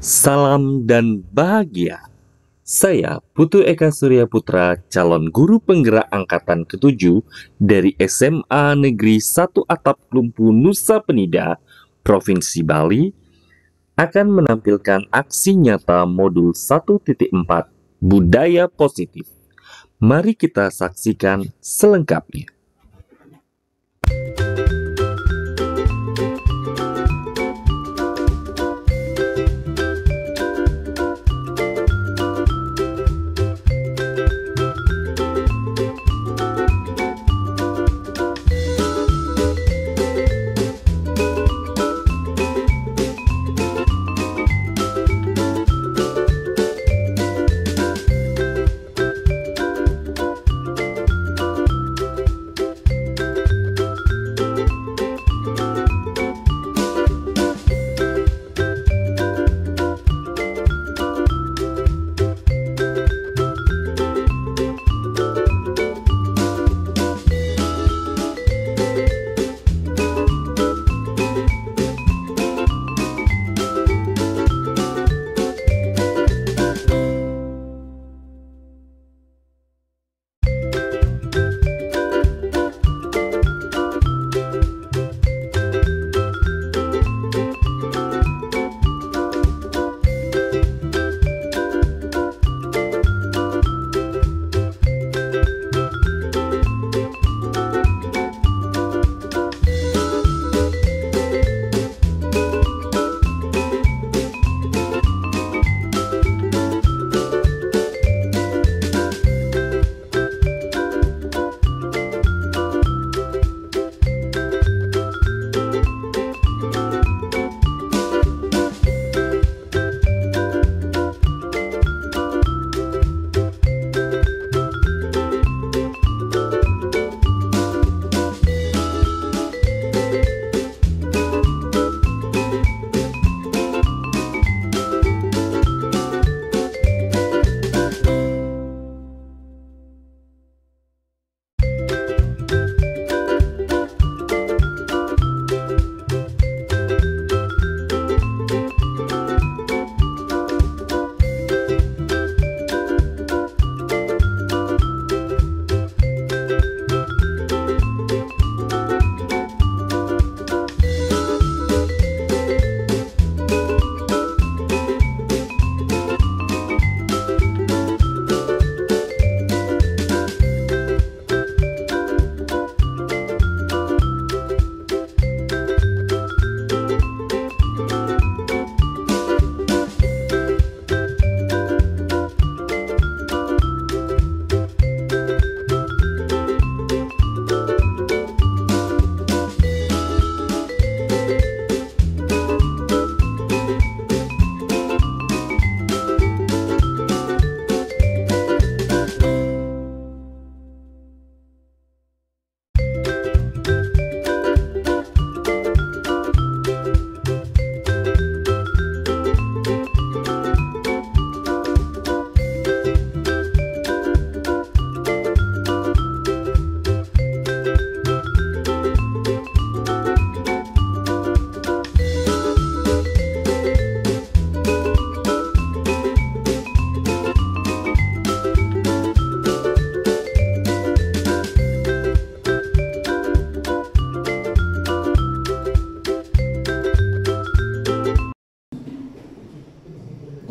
Salam dan bahagia. Saya Putu Eka Surya Putra, calon guru penggerak angkatan ke-7 dari SMA Negeri 1 Atap Klumpu Nusa Penida, Provinsi Bali, akan menampilkan aksi nyata modul 1.4 Budaya Positif. Mari kita saksikan selengkapnya.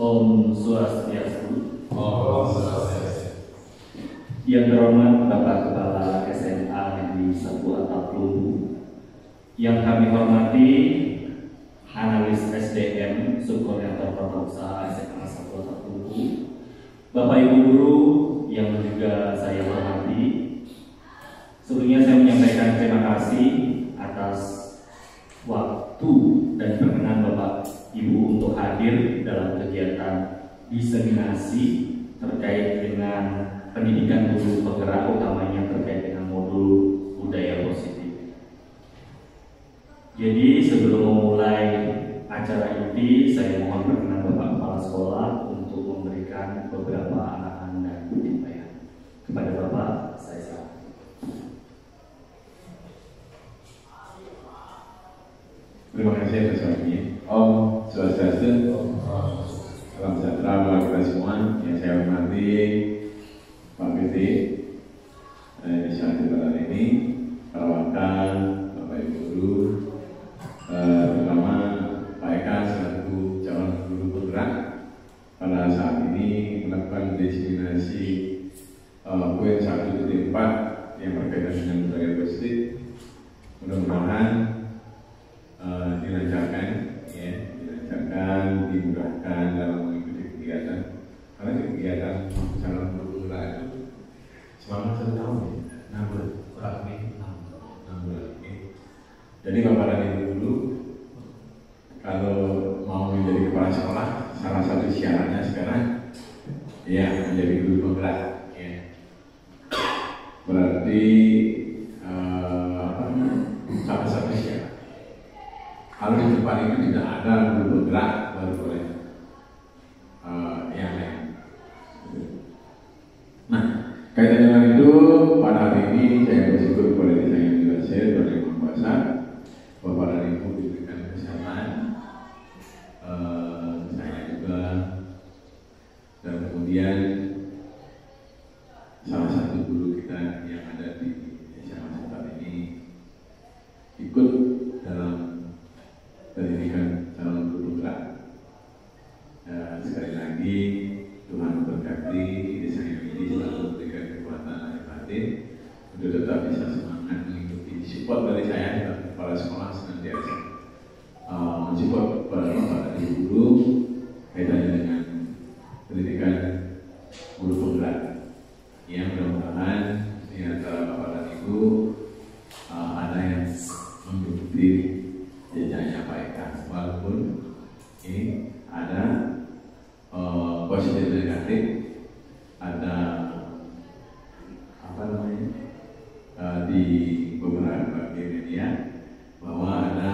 Om Swastiastu. Om Swastiastu. Yang terhormat Bapak Kepala SMA Negeri 1 Atap Klumpu, yang kami hormati Analis SDM Subkoordinator Prata Usaha SMA 1 Atap Klumpu, Bapak Ibu Guru yang juga saya hormati. Sebelumnya saya menyampaikan terima kasih atas waktu dan perkenan Bapak Ibu untuk hadir dalam kegiatan diseminasi terkait dengan pendidikan guru penggerak, utamanya terkait dengan modul budaya positif. Jadi sebelum memulai acara inti, saya mohon perkenan Bapak Kepala Sekolah untuk memberikan beberapa arahan dan penyampaian. Kepada Bapak, saya silakan. Terima kasih atas waktunya. Om Swastiastu. Salam sejahtera bagi kita semua. Yang saya hormati Pak PT inisiatif pada hari ini, para wakil, Bapak Ibu Guru, terutama Pak Eka selaku calon guru penggerak pada saat ini melakukan diseminasi poin 1.4 yang berkaitan dengan budaya positif. Mudah-mudahan dilancarkan, dimudahkan dalam mengikuti kegiatan. Karena kegiatan calon guru penggerak itu selama 1 tahun, 6 bulan, kurang lebih 6 bulan. Jadi Bapak dan Ibu dulu, kalau mau menjadi kepala sekolah, salah satu syaratnya sekarang, ya menjadi guru penggerak. Berarti salah satu syarat. Kalau di tempat ini tidak ada guru penggerak, baru boleh yang lain. Nah, kaitannya dengan itu, pada hari ini saya bersyukur kepada desa yang dikasih oleh Yang Maha Kuasa, Bapak dan Ibu diberikan kesehatan, saya juga, dan kemudian salah satu guru kita yang ada di desa Masyarakat ini ikut dalam pendidikan calon guru penggerak. Sekali lagi Tuhan memberkati desa ini selalu memberikan kekuatan lahir batin untuk tetap bisa semangat mengikuti support dari saya dan kepala sekolah senantiasa mensupport para bapak dan ibu guru kaitannya dengan pendidikan guru penggerak. Yang mudah-mudahan di antara bapak dan ibu ada yang mengikuti jejaknya Pak Eka, walaupun ini ada positif negatif, ada apa namanya di beberapa media bahwa ada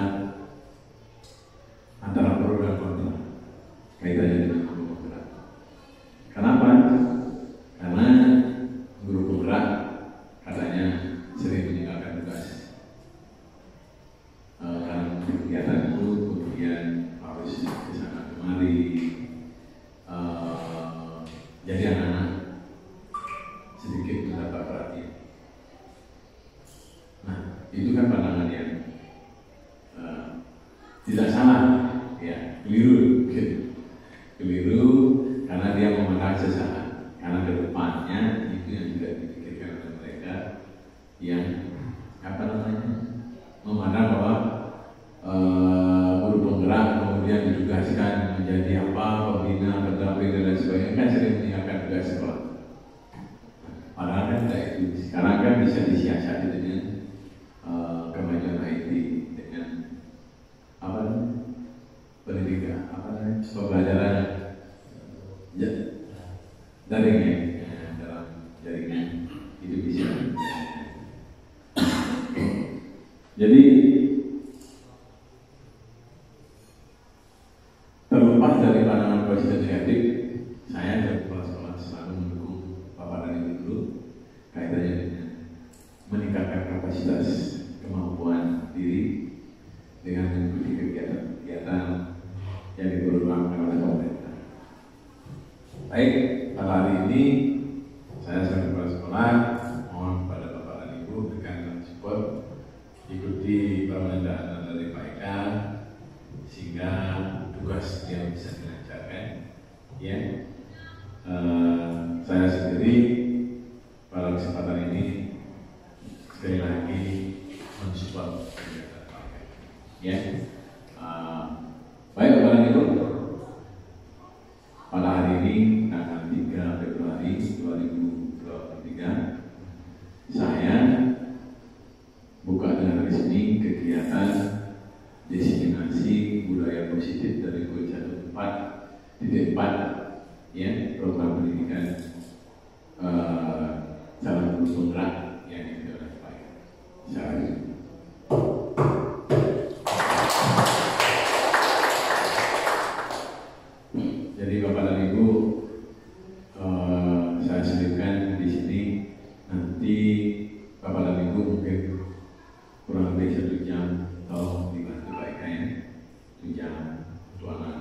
antara pro dan kontra kaitannya dengan guru penggerak. Kenapa? Karena guru penggerak katanya sering meninggalkan tugas. Karena kegiatan itu kemudian harus kesana kemari. Jadi anak-anak sedikit mendapat perhatian. Nah, itu kan pandangan yang tidak salah, ya, keliru, gitu. Keliru karena dia memandang sesaat. Karena kedepannya itu yang juga dipikirkan oleh mereka yang apa namanya memandang bahwa guru penggerak kemudian ditugaskan menjadi apa, pembina, pendamping dan lain sebagainya, kan sering meninggalkan tugas sekolah. Padahal kan tidak itu. Sekarang kan bisa disiasati dengan kemajuan IT, dengan apa pendidikan, pembelajaran daringnya dalam jaringan itu bisa. Jadi terlepas dari pandangan positif negatif, saya dan kepala sekolah selalu mendukung Bapak dan Ibu guru kaitannya dengan meningkatkan kapasitas kemampuan diri dengan mengikuti kegiatan-kegiatan yang diperlukan oleh pemerintah. Baik, pada hari ini saya sebagai kepala sekolah mohon kepada Bapak dan Ibu berikan support, ikuti pemerintahan dari Pak Eka sehingga tugas yang bisa dilancarkan. Ya, saya sendiri pada kesempatan ini sekali lagi mensupport kegiatan Pak Eka. Ya, baik Bapak dan Ibu, pada hari ini tanggal 3 Februari 2023 saya buka dengan resmi kegiatan diseminasi budaya positif dari poin 1.4 ya, program pendidikan calon guru penggerak yang diikuti oleh Pak Eka. Jadi Bapak dan Ibu, saya selipkan di sini nanti Bapak dan Ibu mungkin kurang lebih 1 jam tolong dibantu Pak Eka ya, 1 jam untuk anak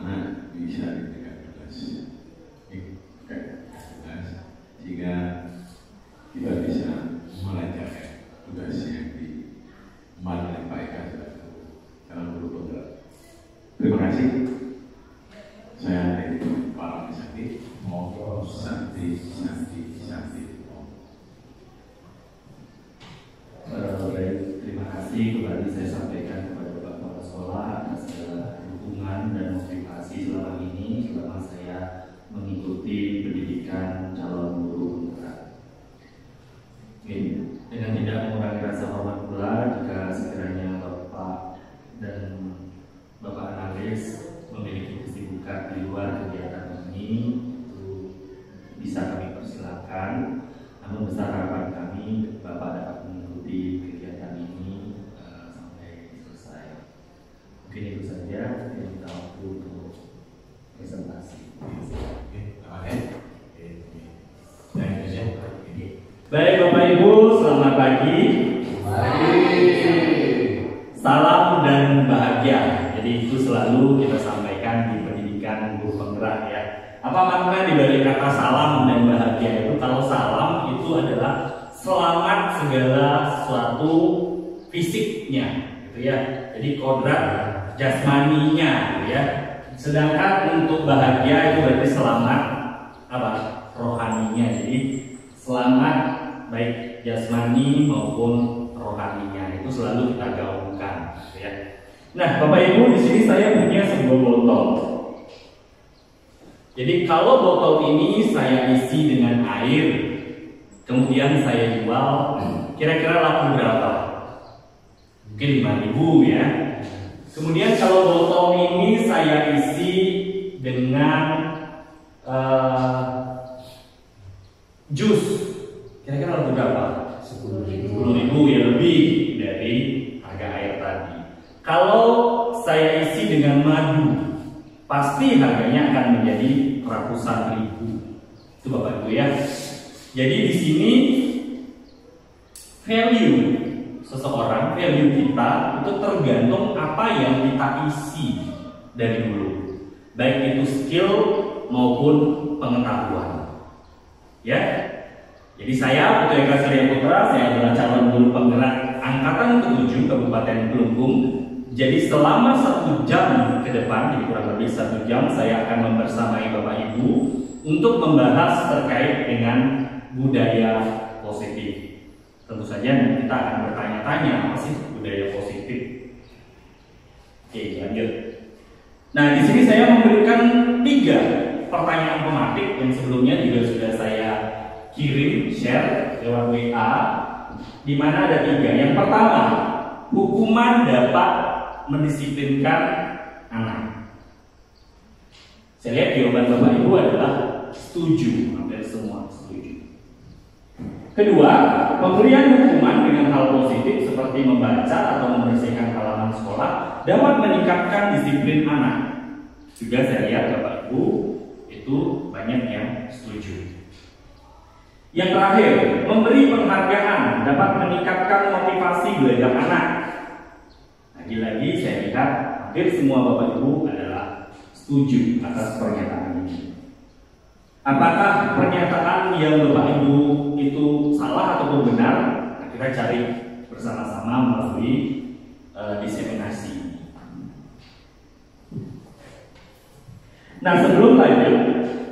luar kegiatan ini itu bisa kami persilakan. Namun besar harapan kami Bapak dapat mengikuti kegiatan ini sampai selesai. Mungkin itu saja yang kita waktu untuk presentasi. Baik Bapak Ibu, selamat pagi. Salam dan bahagia. Jadi itu selalu kita sampaikan di pendidikan guru penggerak ya. Apa makna dibalik kata salam dan bahagia itu? Kalau salam itu adalah selamat segala sesuatu fisiknya, gitu ya. Jadi kodrat jasmaninya, gitu ya. Sedangkan untuk bahagia itu berarti selamat apa? Rohaninya. Jadi selamat baik jasmani maupun rohaninya itu selalu kita gaungkan, gitu ya. Nah, Bapak Ibu, di sini saya punya sebuah botol. Jadi kalau botol ini saya isi dengan air, kemudian saya jual, kira-kira laku berapa? Mungkin 5.000 ya. Kemudian kalau botol ini saya isi dengan jus, kira-kira laku berapa? 10.000 ya, lebih dari harga air tadi. Kalau saya isi dengan madu, pasti harganya akan menjadi ratusan ribu. Itu Bapak Ibu ya. Jadi di sini value seseorang, value kita itu tergantung apa yang kita isi dari dulu, baik itu skill maupun pengetahuan. Ya. Jadi saya Putu Eka Surya Putra, saya adalah calon guru penggerak angkatan ke-7 Kabupaten Kelungkung. Jadi selama 1 jam ke depan, jadi kurang lebih 1 jam, saya akan membersamai Bapak Ibu untuk membahas terkait dengan budaya positif. Tentu saja kita akan bertanya-tanya, apa sih budaya positif? Oke, lanjut. Nah, di sini saya memberikan 3 pertanyaan pematik yang sebelumnya juga sudah saya kirim, share lewat WA, di mana ada 3. Yang pertama, hukuman dapat mendisiplinkan anak. Saya lihat jawaban Bapak Ibu adalah setuju, hampir semua setuju. Kedua, pemberian hukuman dengan hal positif seperti membaca atau membersihkan halaman sekolah dapat meningkatkan disiplin anak. Juga saya lihat Bapak Ibu itu banyak yang setuju. Yang terakhir, memberi penghargaan dapat meningkatkan motivasi belajar anak. Lagi-lagi saya lihat hampir semua Bapak Ibu adalah setuju atas pernyataan ini. Apakah pernyataan yang Bapak Ibu itu salah ataupun benar? Nah, kita cari bersama-sama melalui diseminasi. Nah, sebelum lanjut,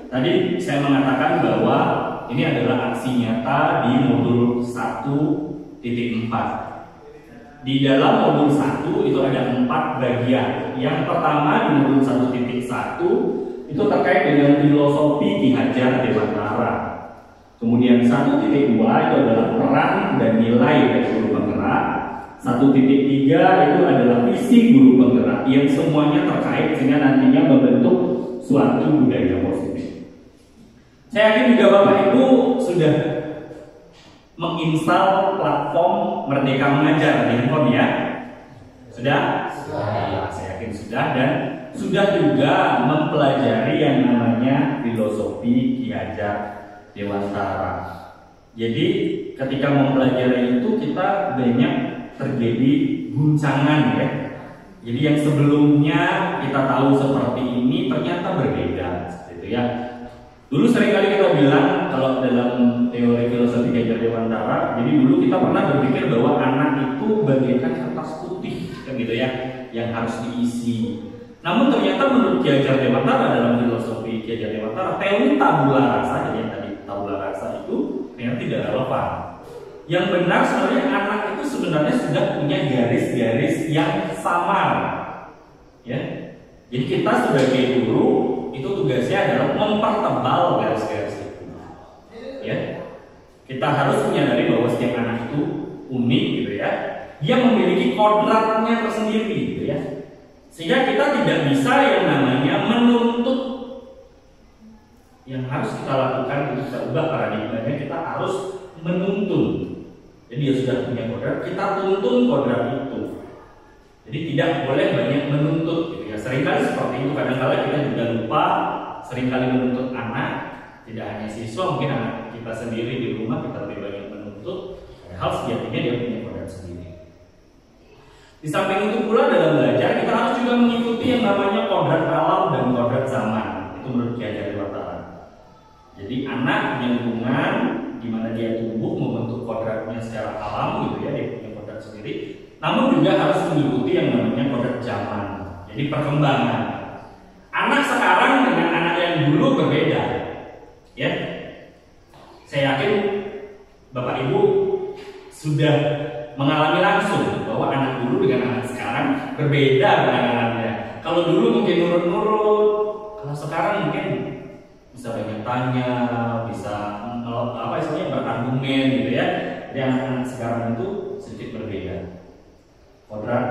tadi saya mengatakan bahwa ini adalah aksi nyata di modul 1.4. Di dalam modul 1 itu ada 4 bagian. Yang pertama di modul 1.1 itu terkait dengan filosofi Ki Hajar Dewantara. Kemudian 1.2 itu adalah peran dan nilai dari guru penggerak. 1.3 itu adalah visi guru penggerak yang semuanya terkait sehingga nantinya membentuk suatu budaya positif. Saya yakin juga Bapak Ibu sudah menginstal platform Merdeka Mengajar di handphone ya. Sudah? Ya, saya yakin sudah, dan sudah juga mempelajari yang namanya filosofi Ki Hajar Dewantara. Jadi ketika mempelajari itu kita banyak terjadi guncangan ya. Jadi yang sebelumnya kita tahu seperti ini ternyata berbeda, gitu ya. Dulu seringkali kita bilang kalau dalam teori filosofi Ki Hajar Dewantara, jadi dulu kita pernah berpikir bahwa anak itu bagaikan kertas putih, kan gitu ya, yang harus diisi. Namun ternyata menurut Ki Hajar Dewantara dalam filosofi Ki Hajar Dewantara, teori tabula rasa, jadi yang tadi tabula rasa itu ternyata tidak relevan. Yang benar sebenarnya anak itu sebenarnya sudah punya garis-garis yang samar, ya. Jadi kita sebagai guru itu tugasnya adalah mempertebal garis-garis itu, ya. Kita harus menyadari bahwa setiap anak itu unik, gitu ya. Dia memiliki kodratnya tersendiri, gitu ya. Sehingga kita tidak bisa yang namanya menuntut Yang harus kita lakukan untuk kita ubah paradigmanya, kita harus menuntun. Jadi dia sudah punya kodrat, kita tuntun kodrat itu. Jadi tidak boleh banyak menuntut gitu ya. Seringkali seperti itu, kadang-kadang kita juga lupa seringkali menuntut anak. Tidak hanya siswa, mungkin anak kita sendiri di rumah kita lebih banyak menuntut, padahal sejatinya dia punya kodrat sendiri. Di samping itu pula dalam belajar kita harus juga mengikuti yang namanya kodrat alam dan kodrat zaman. Itu menurut Ki Hajar Dewantara. Jadi anak punya lingkungan di mana dia tumbuh membentuk kodratnya secara alam gitu ya, dia punya kodrat sendiri. Namun juga harus mengikuti yang namanya kodrat zaman. Jadi perkembangan. Anak sekarang dengan anak yang dulu berbeda. Ya. Saya yakin Bapak Ibu sudah mengalami langsung bahwa anak dulu dengan anak sekarang berbeda penanganannya. Kalau dulu mungkin nurut-nurut, kalau sekarang mungkin bisa banyak tanya, bisa apa istilahnya berargumen gitu ya. Jadi anak-anak sekarang itu sedikit berbeda. Kodrat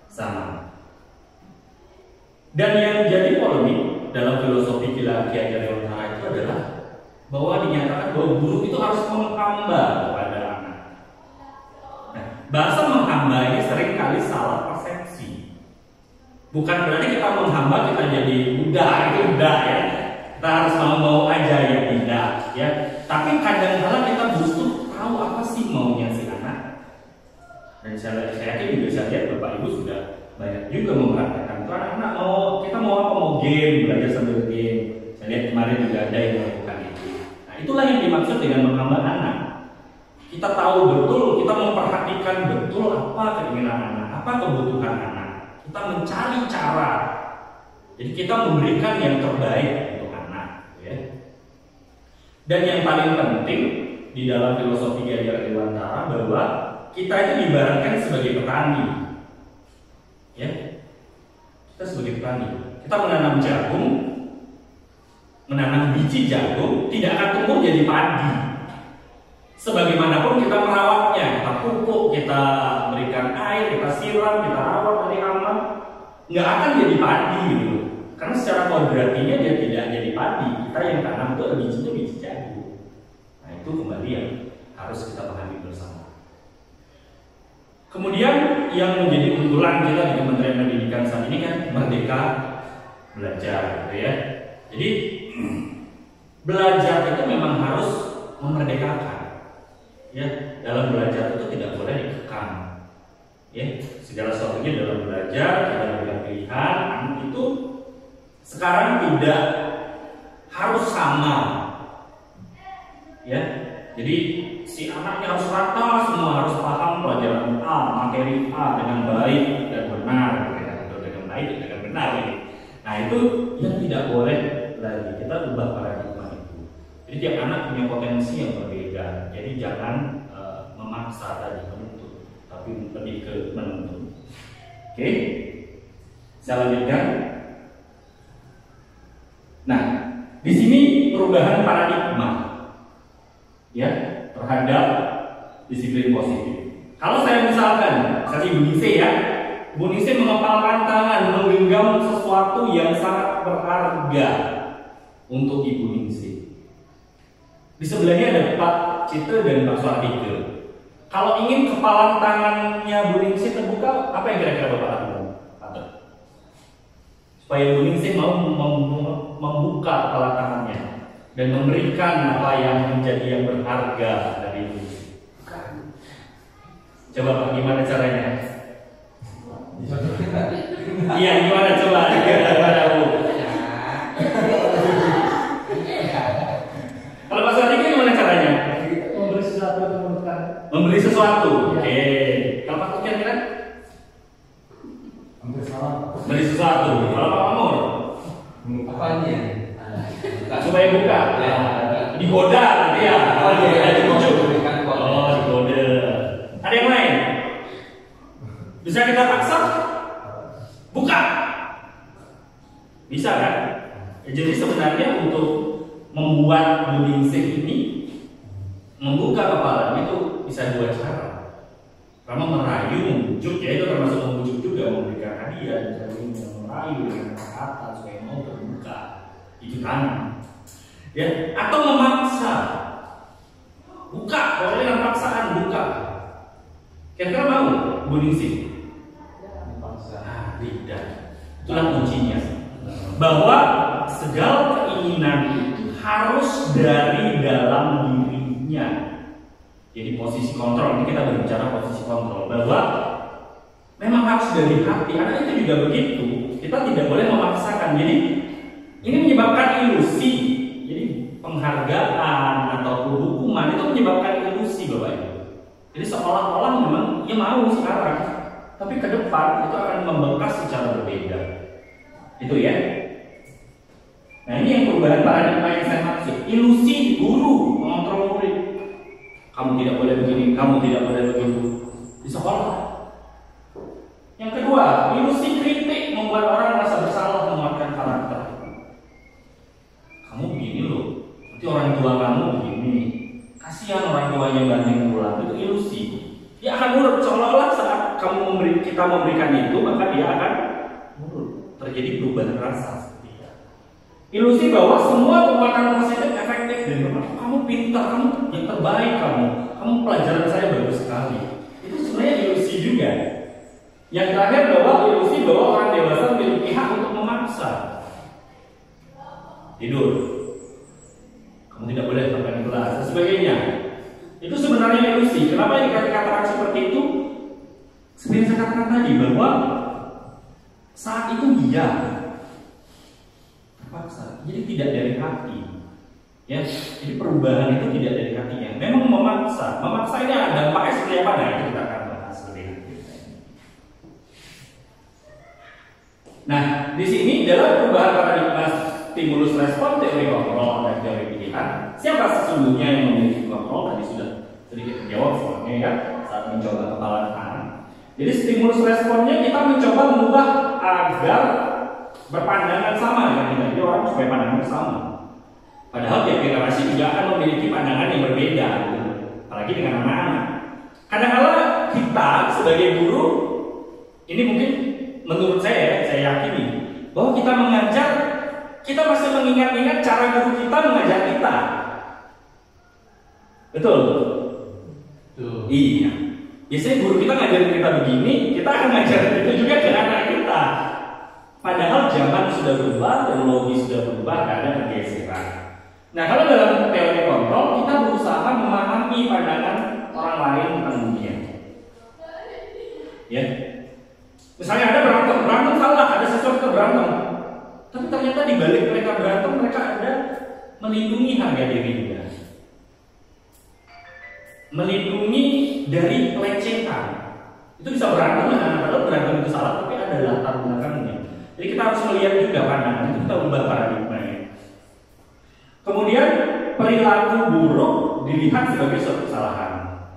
sama. Dan yang jadi polemik dalam filosofi Ki Hajar Dewantara itu adalah bahwa dinyatakan bahwa guru itu harus menghamba kepada anak. Nah, bahasa menghamba ini sering kali salah persepsi. Bukan berarti kita menghamba kita jadi budak, itu budak ya. Kita harus mau aja ya, tidak ya. Tapi kadang-kadang kita butuh tahu apa sih maunya si anak. Dan saya yakin juga saya lihat Bapak Ibu sudah banyak juga mempraktekkan itu. Anak-anak kita mau apa, mau game, belajar sambil game. Saya lihat kemarin juga ada yang melakukan itu. Nah, itulah yang dimaksud dengan menghamba anak. Kita tahu betul, kita memperhatikan betul apa keinginan anak, apa kebutuhan anak. Kita mencari cara. Jadi kita memberikan yang terbaik untuk anak, ya. Dan yang paling penting di dalam filosofi Ki Hajar Dewantara bahwa kita itu diibaratkan sebagai petani, ya. Kita sebagai petani, kita menanam jagung, menanam biji jagung tidak akan tumbuh jadi padi. Sebagaimanapun kita merawatnya, kita pupuk, kita berikan air, kita siram, kita rawat dari hama, nggak akan jadi padi gitu. Karena secara kodratinya dia tidak jadi padi. Kita yang tanam itu bijinya biji jagung. Nah itu kembali yang harus kita pahami bersama. Kemudian yang menjadi unggulan kita di Kementerian Pendidikan saat ini kan merdeka belajar, gitu ya. Jadi belajar itu memang harus memerdekakan. Ya, dalam belajar itu tidak boleh dikekang. Ya, segala sesuatunya dalam belajar kita berikan pilihan. Anak itu sekarang tidak harus sama. Ya, jadi si anaknya harus rata, semua harus paham pelajaran A, materi A dengan baik dan benar, dengan baik dan dengan benar. Nah itu yang tidak boleh lagi. Kita ubah paradigma itu. Jadi tiap anak punya potensi yang berbeda. Jadi jangan memaksa tadi menuntut, tapi lebih ke menuntut. Oke, saya lanjutkan. Nah, di sini perubahan paradigma, ya, terhadap disiplin positif. Kalau saya misalkan, saya Ibu Nise ya, Ibu Nise mengepalkan tangan menggenggam sesuatu yang sangat berharga untuk Ibu Nise. Di sebelahnya ada Pak Citra dan Pak Suardike. Kalau ingin kepalan tangannya Bu Ningsih terbuka, apa yang kira-kira Bapak lakukan? Supaya Bu Ningsih mau membuka kepala tangannya dan memberikan apa yang menjadi yang berharga dari Bu Ningsih. Coba Pak, gimana caranya? Iya, gimana coba? Gimana Bu? Kalau Pak Suardike gimana caranya? Memberi sesuatu atau membuka. Memberi sesuatu. Oke. Kalau Pak Tukian kan? Memberi sesuatu. Kalau Pak Amor? Apanya? Supaya buka. Digoda nanti ya. Dibujuk. Oh, digoda. Ada yang lain? Bisa kita paksa? Buka. Bisa kan? Jadi sebenarnya untuk membuat Bu Ningsih ini membuka kepalanya itu bisa dua cara. Pertama merayu, membujuk, ya itu termasuk membujuk juga, memberikan hadiah, merayu dengan kata supaya mau terbuka. Itu tangan. Ya, atau memaksa. Buka, kalau dengan paksaan buka. Kira-kira mau Bu Ningsih? Nah, tidak. Itulah kuncinya. Bahwa segala keinginan itu harus dari dalam dirinya. Jadi posisi kontrol, ini kita berbicara posisi kontrol. Bahwa memang harus dari hati. Karena itu juga begitu. Kita tidak boleh memaksakan. Jadi ini menyebabkan ilusi. Jadi penghargaan ataupun hukuman itu menyebabkan ilusi, Bapak Ibu. Jadi seolah-olah memang ia mau sekarang, tapi ke depan itu akan membekas secara berbeda. Itu ya. Nah, ini yang perubahan paradigma yang saya maksud. Ilusi guru mengontrol murid. Kamu tidak boleh begini, kamu tidak boleh begitu di sekolah. Yang kedua, ilusi kritik membuat orang merasa bersalah, menguatkan karakter. Kamu begini loh, nanti orang tua kamu begini. Kasihan orang tuanya banting pulang, itu ilusi. Dia akan nurut, seolah-olah saat kita memberikan itu, maka dia akan nurut. Terjadi perubahan rasa. Ilusi bahwa semua penguatan positif efektif dan kamu pintar, kamu yang terbaik, kamu pelajaran saya bagus sekali. Itu sebenarnya ilusi juga. Yang terakhir bahwa ilusi bahwa orang dewasa memiliki hak untuk memaksa. Tidur, kamu tidak boleh makan di kelas dan sebagainya. Itu sebenarnya ilusi. Kenapa yang dikatakan seperti itu? Seperti yang saya katakan tadi, bahwa saat itu dia terpaksa, jadi tidak dari hati. Ya, jadi perubahan itu tidak dari hatinya. Memang memaksa ini ada dampaknya seperti apa? Nah, itu kita akan bahas lebih lanjut. Nah, di sini dalam perubahan paradigma stimulus respon, teori kontrol dan teori pilihan, siapa sesungguhnya yang memiliki kontrol? Tadi sudah sedikit terjawab soalnya ya saat mencoba kepalan tangan. Jadi stimulus responnya kita mencoba mengubah agar berpandangan sama dengan kita. Jadi orang supaya pandangan sama. Padahal tiap generasi juga akan memiliki pandangan yang berbeda, gitu. Apalagi dengan anak-anak. Kadang-kala kita sebagai guru, ini mungkin menurut saya yakini bahwa kita mengajar, kita masih mengingat-ingat cara guru kita mengajar kita. Betul? Betul. Iya. Biasanya guru kita ngajarin kita begini, kita akan ngajarin itu juga ke anak kita. Padahal zaman sudah berubah, teknologi sudah berubah, ada pergeseran. Nah, kalau dalam teori kontrol, kita berusaha memahami pandangan orang lain tentang dunia. Ya. Misalnya ada berantem salah, ada sesuatu berantem. Tapi ternyata di balik mereka berantem, mereka ada melindungi harga dirinya. Melindungi dari pelecehan. Itu bisa berantem dengan padahal berantem itu salah, tapi ada latar belakangnya. Jadi kita harus melihat juga pandangan itu, kita ubah paradigma. Kemudian perilaku buruk dilihat sebagai suatu kesalahan.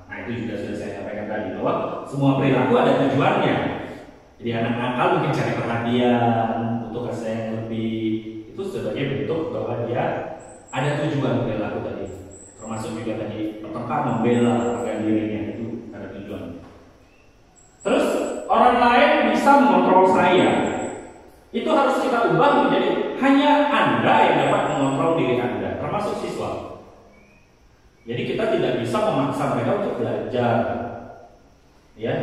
Nah, itu juga sudah saya sampaikan tadi bahwa semua perilaku ada tujuannya. Jadi anak nakal mungkin cari perhatian, untuk kasih yang lebih, itu sebagai bentuk bahwa dia ada tujuan perilaku tadi. Termasuk juga tadi bertengkar membela harga dirinya, itu ada tujuan. Terus orang lain bisa mengontrol saya. Itu harus kita ubah menjadi hanya Anda yang dapat mengontrol diri Anda, termasuk siswa. Jadi kita tidak bisa memaksa mereka untuk belajar. Ya,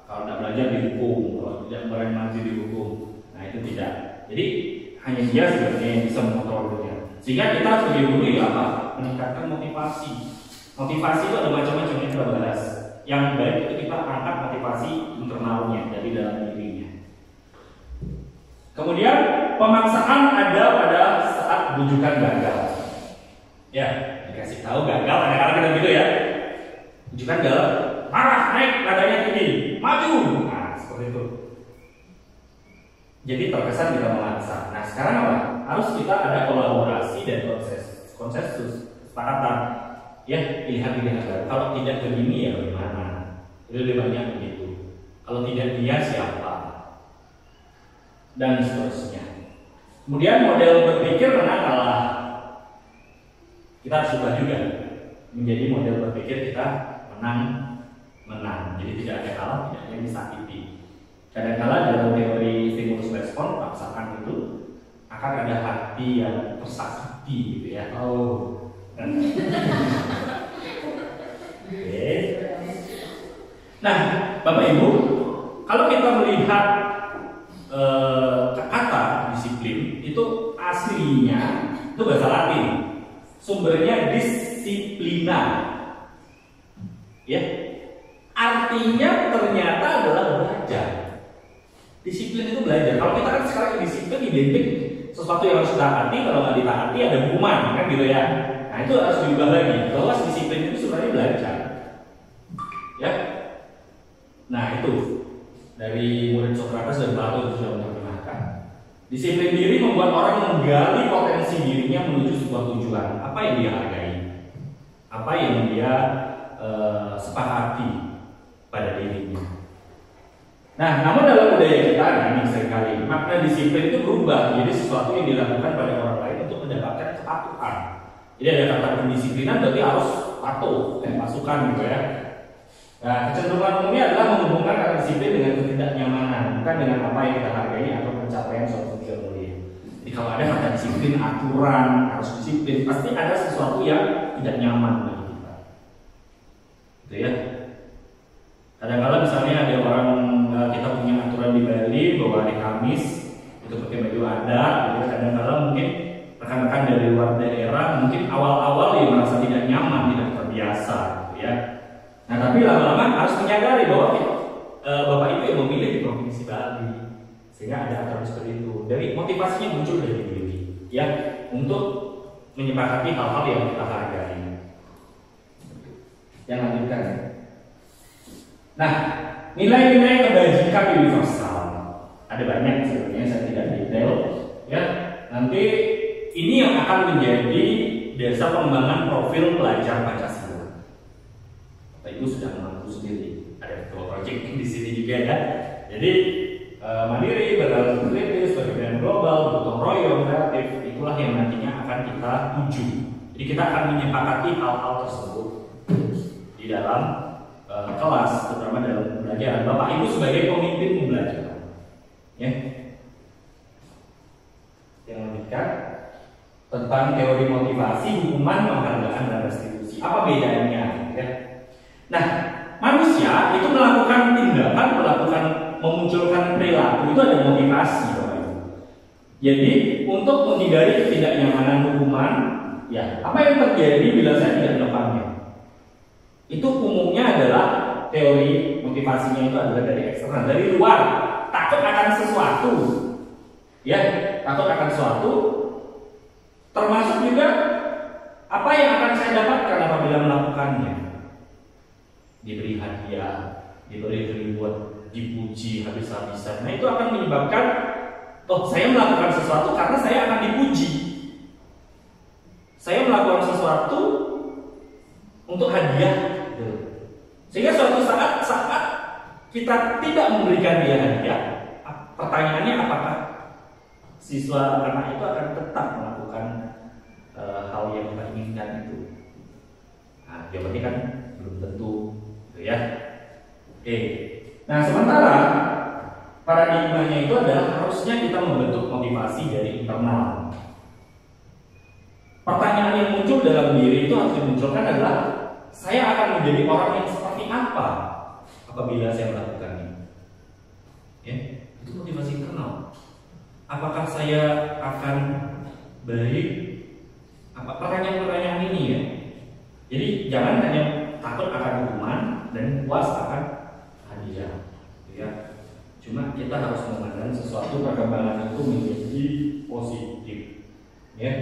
kalau tidak belajar dihukum, kalau tidak berani dihukum. Nah, itu tidak. Jadi hanya dia sebenarnya yang bisa mengontrol dirinya. Sehingga kita sebagai guru ya apa? Meningkatkan motivasi. Motivasi itu ada macam-macam yang kita bahas. Yang baik itu kita angkat motivasi internalnya dari dalam dirinya. Kemudian pemaksaan ada pada saat bujukan gagal. Ya, dikasih tahu gagal, kadang-kadang kita gitu ya. Bujukan gagal, marah, naik nadanya tinggi, maju. Nah, seperti itu. Jadi terkesan kita memaksa. Nah, sekarang apa? Harus kita ada kolaborasi dan konsensus, kesepakatan. Ya, pilihan-pilihan baru. Kalau tidak begini ya bagaimana? Itu lebih banyak begitu. Kalau tidak dia siapa? Dan seterusnya. Kemudian model berpikir menang kalah. Kita harus ubah juga menjadi model berpikir kita menang. Jadi tidak ada kalah, tidak ada yang disakiti. Kadang-kala dalam teori stimulus respon, paksakan itu akan ada hati yang tersakiti gitu ya. Oh. Oke. Nah, Bapak Ibu, kalau kita melihat kata disiplin itu aslinya itu bahasa Latin, sumbernya disiplina, ya, artinya ternyata adalah belajar. Disiplin itu belajar. Kalau kita kan sekarang disiplin identik sesuatu yang harus ditaati, kalau nggak ditaati ada hukuman, kan gitu ya. Nah itu harus diubah lagi bahwa disiplin itu sebenarnya belajar, ya. Nah itu dari murid Socrates dan Plato itu sudah menerjemahkan. Disiplin diri membuat orang menggali potensi dirinya menuju sebuah tujuan. Apa yang dia hargai, apa yang dia sepakati pada dirinya. Nah, namun dalam budaya kita ini seringkali makna disiplin itu berubah menjadi sesuatu yang dilakukan pada orang lain untuk mendapatkan kepatuhan. Jadi ada kata pendisiplinan berarti harus patuh, kayak pasukan gitu ya. Nah, kecenderungan umumnya adalah menghubungkan kata disiplin dengan ketidaknyamanan, bukan dengan apa yang kita hargai atau pencapaian suatu tujuan mulia. Jadi kalau ada kata disiplin, aturan, harus disiplin, pasti ada sesuatu yang tidak nyaman bagi kita. Gitu ya. Kadang-kadang misalnya ada orang, kita punya aturan di Bali bahwa hari Kamis itu pakai baju adat, gitu. Kadang-kadang mungkin rekan-rekan dari luar daerah mungkin awal-awal dia merasa tidak nyaman, tidak terbiasa, gitu ya. Nah tapi lama-lama harus menyadari bahwa Bapak Ibu yang memilih di Provinsi Bali, sehingga ada aturan seperti itu. Dari motivasinya muncul dari diri, ya, untuk menyepakati hal-hal yang kita hargai. Yang lanjutkan. Nah, nilai-nilai kebajikan universal ada banyak sebenarnya, saya tidak detail, ya. Nanti ini yang akan menjadi dasar pengembangan profil pelajar Pancasila. Bapak Ibu sudah mengaku sendiri, ada ketua project di sini juga ya. Jadi mandiri, berlalu kritis, berpikir global, gotong royong, kreatif, itulah yang nantinya akan kita tuju. Jadi kita akan menyepakati hal-hal tersebut di dalam kelas, terutama dalam pembelajaran. Bapak Ibu sebagai pemimpin pembelajaran, ya. Yang lanjutkan tentang teori motivasi, hukuman, penghargaan, dan restitusi. Apa bedanya? Ya. Nah, manusia itu melakukan tindakan, memunculkan perilaku itu ada motivasi, Bapak Ibu. Jadi untuk menghindari ketidaknyamanan hukuman, ya, apa yang terjadi bila saya tidak melakukannya? Itu umumnya adalah teori motivasinya itu adalah dari eksternal, dari luar, takut akan sesuatu, ya, takut akan sesuatu, termasuk juga apa yang akan saya dapatkan apabila melakukannya. Diberi hadiah, diberi reward, dipuji habis-habisan. Nah itu akan menyebabkan, oh saya melakukan sesuatu karena saya akan dipuji. Saya melakukan sesuatu untuk hadiah. Sehingga suatu saat kita tidak memberikan dia hadiah, pertanyaannya apakah siswa anak itu akan tetap melakukan hal yang kita inginkan itu? Nah, jawabannya kan belum tentu, gitu ya. Oke. Nah, sementara paradigmanya itu adalah harusnya kita membentuk motivasi dari internal. Pertanyaan yang muncul dalam diri itu harus dimunculkan adalah, saya akan menjadi orang yang seperti apa apabila saya melakukannya? Ya, itu motivasi internal. Apakah saya akan baik? Apa pertanyaan-pertanyaan ini ya? Jadi jangan hanya takut akan hukuman dan puas akan hadiah, ya. Cuma kita harus memandang sesuatu perkembangan itu menjadi positif, ya.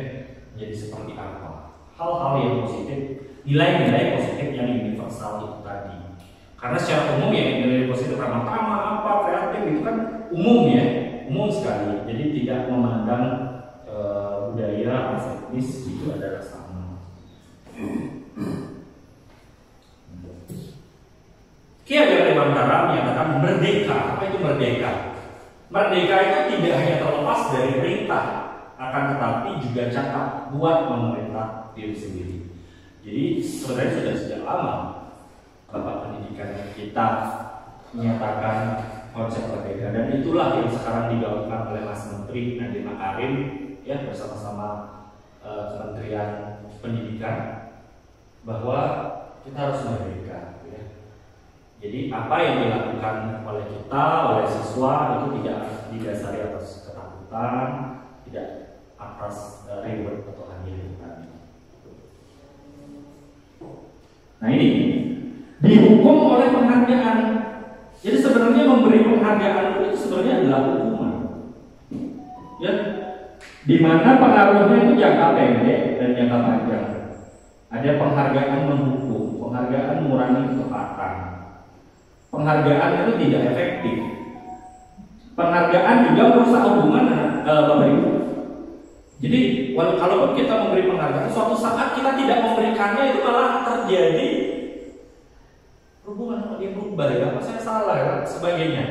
Jadi seperti apa? Hal-hal yang positif. Nilai-nilai positif yang universal itu tadi. Karena secara umum ya nilai positif ramah-tamah, apa kreatif itu kan umum ya, umum sekali. Jadi tidak memandang budaya atau etnis itu adalah sama. Ki Ageng Dewantara menyatakan merdeka. Apa itu merdeka? Merdeka itu tidak hanya terlepas dari perintah, akan tetapi juga cakap buat memerintah diri sendiri. Jadi sebenarnya sudah sejak lama Bapak Pendidikan kita menyatakan konsep merdeka, dan itulah yang sekarang digaungkan oleh Mas Menteri Nadiem Makarim ya bersama-sama Kementerian Pendidikan bahwa kita harus merdeka, ya. Jadi apa yang dilakukan oleh kita, oleh siswa itu tidak didasari atas ketakutan, tidak atas reward atau hadiah tadi. Nah ini dihukum oleh penghargaan. Jadi sebenarnya memberi penghargaan itu sebenarnya adalah hukuman, ya. Di mana pengaruhnya itu jangka pendek dan jangka panjang. Ada penghargaan menghukum, penghargaan mengurangi ketepatan. Penghargaan itu tidak efektif. Penghargaan juga merusak hubungan Bapak Ibu. Jadi kalau kita memberi penghargaan, suatu saat kita tidak memberikannya itu malah terjadi hubungan sama dia berubah ya, apa saya salah ya, sebagainya.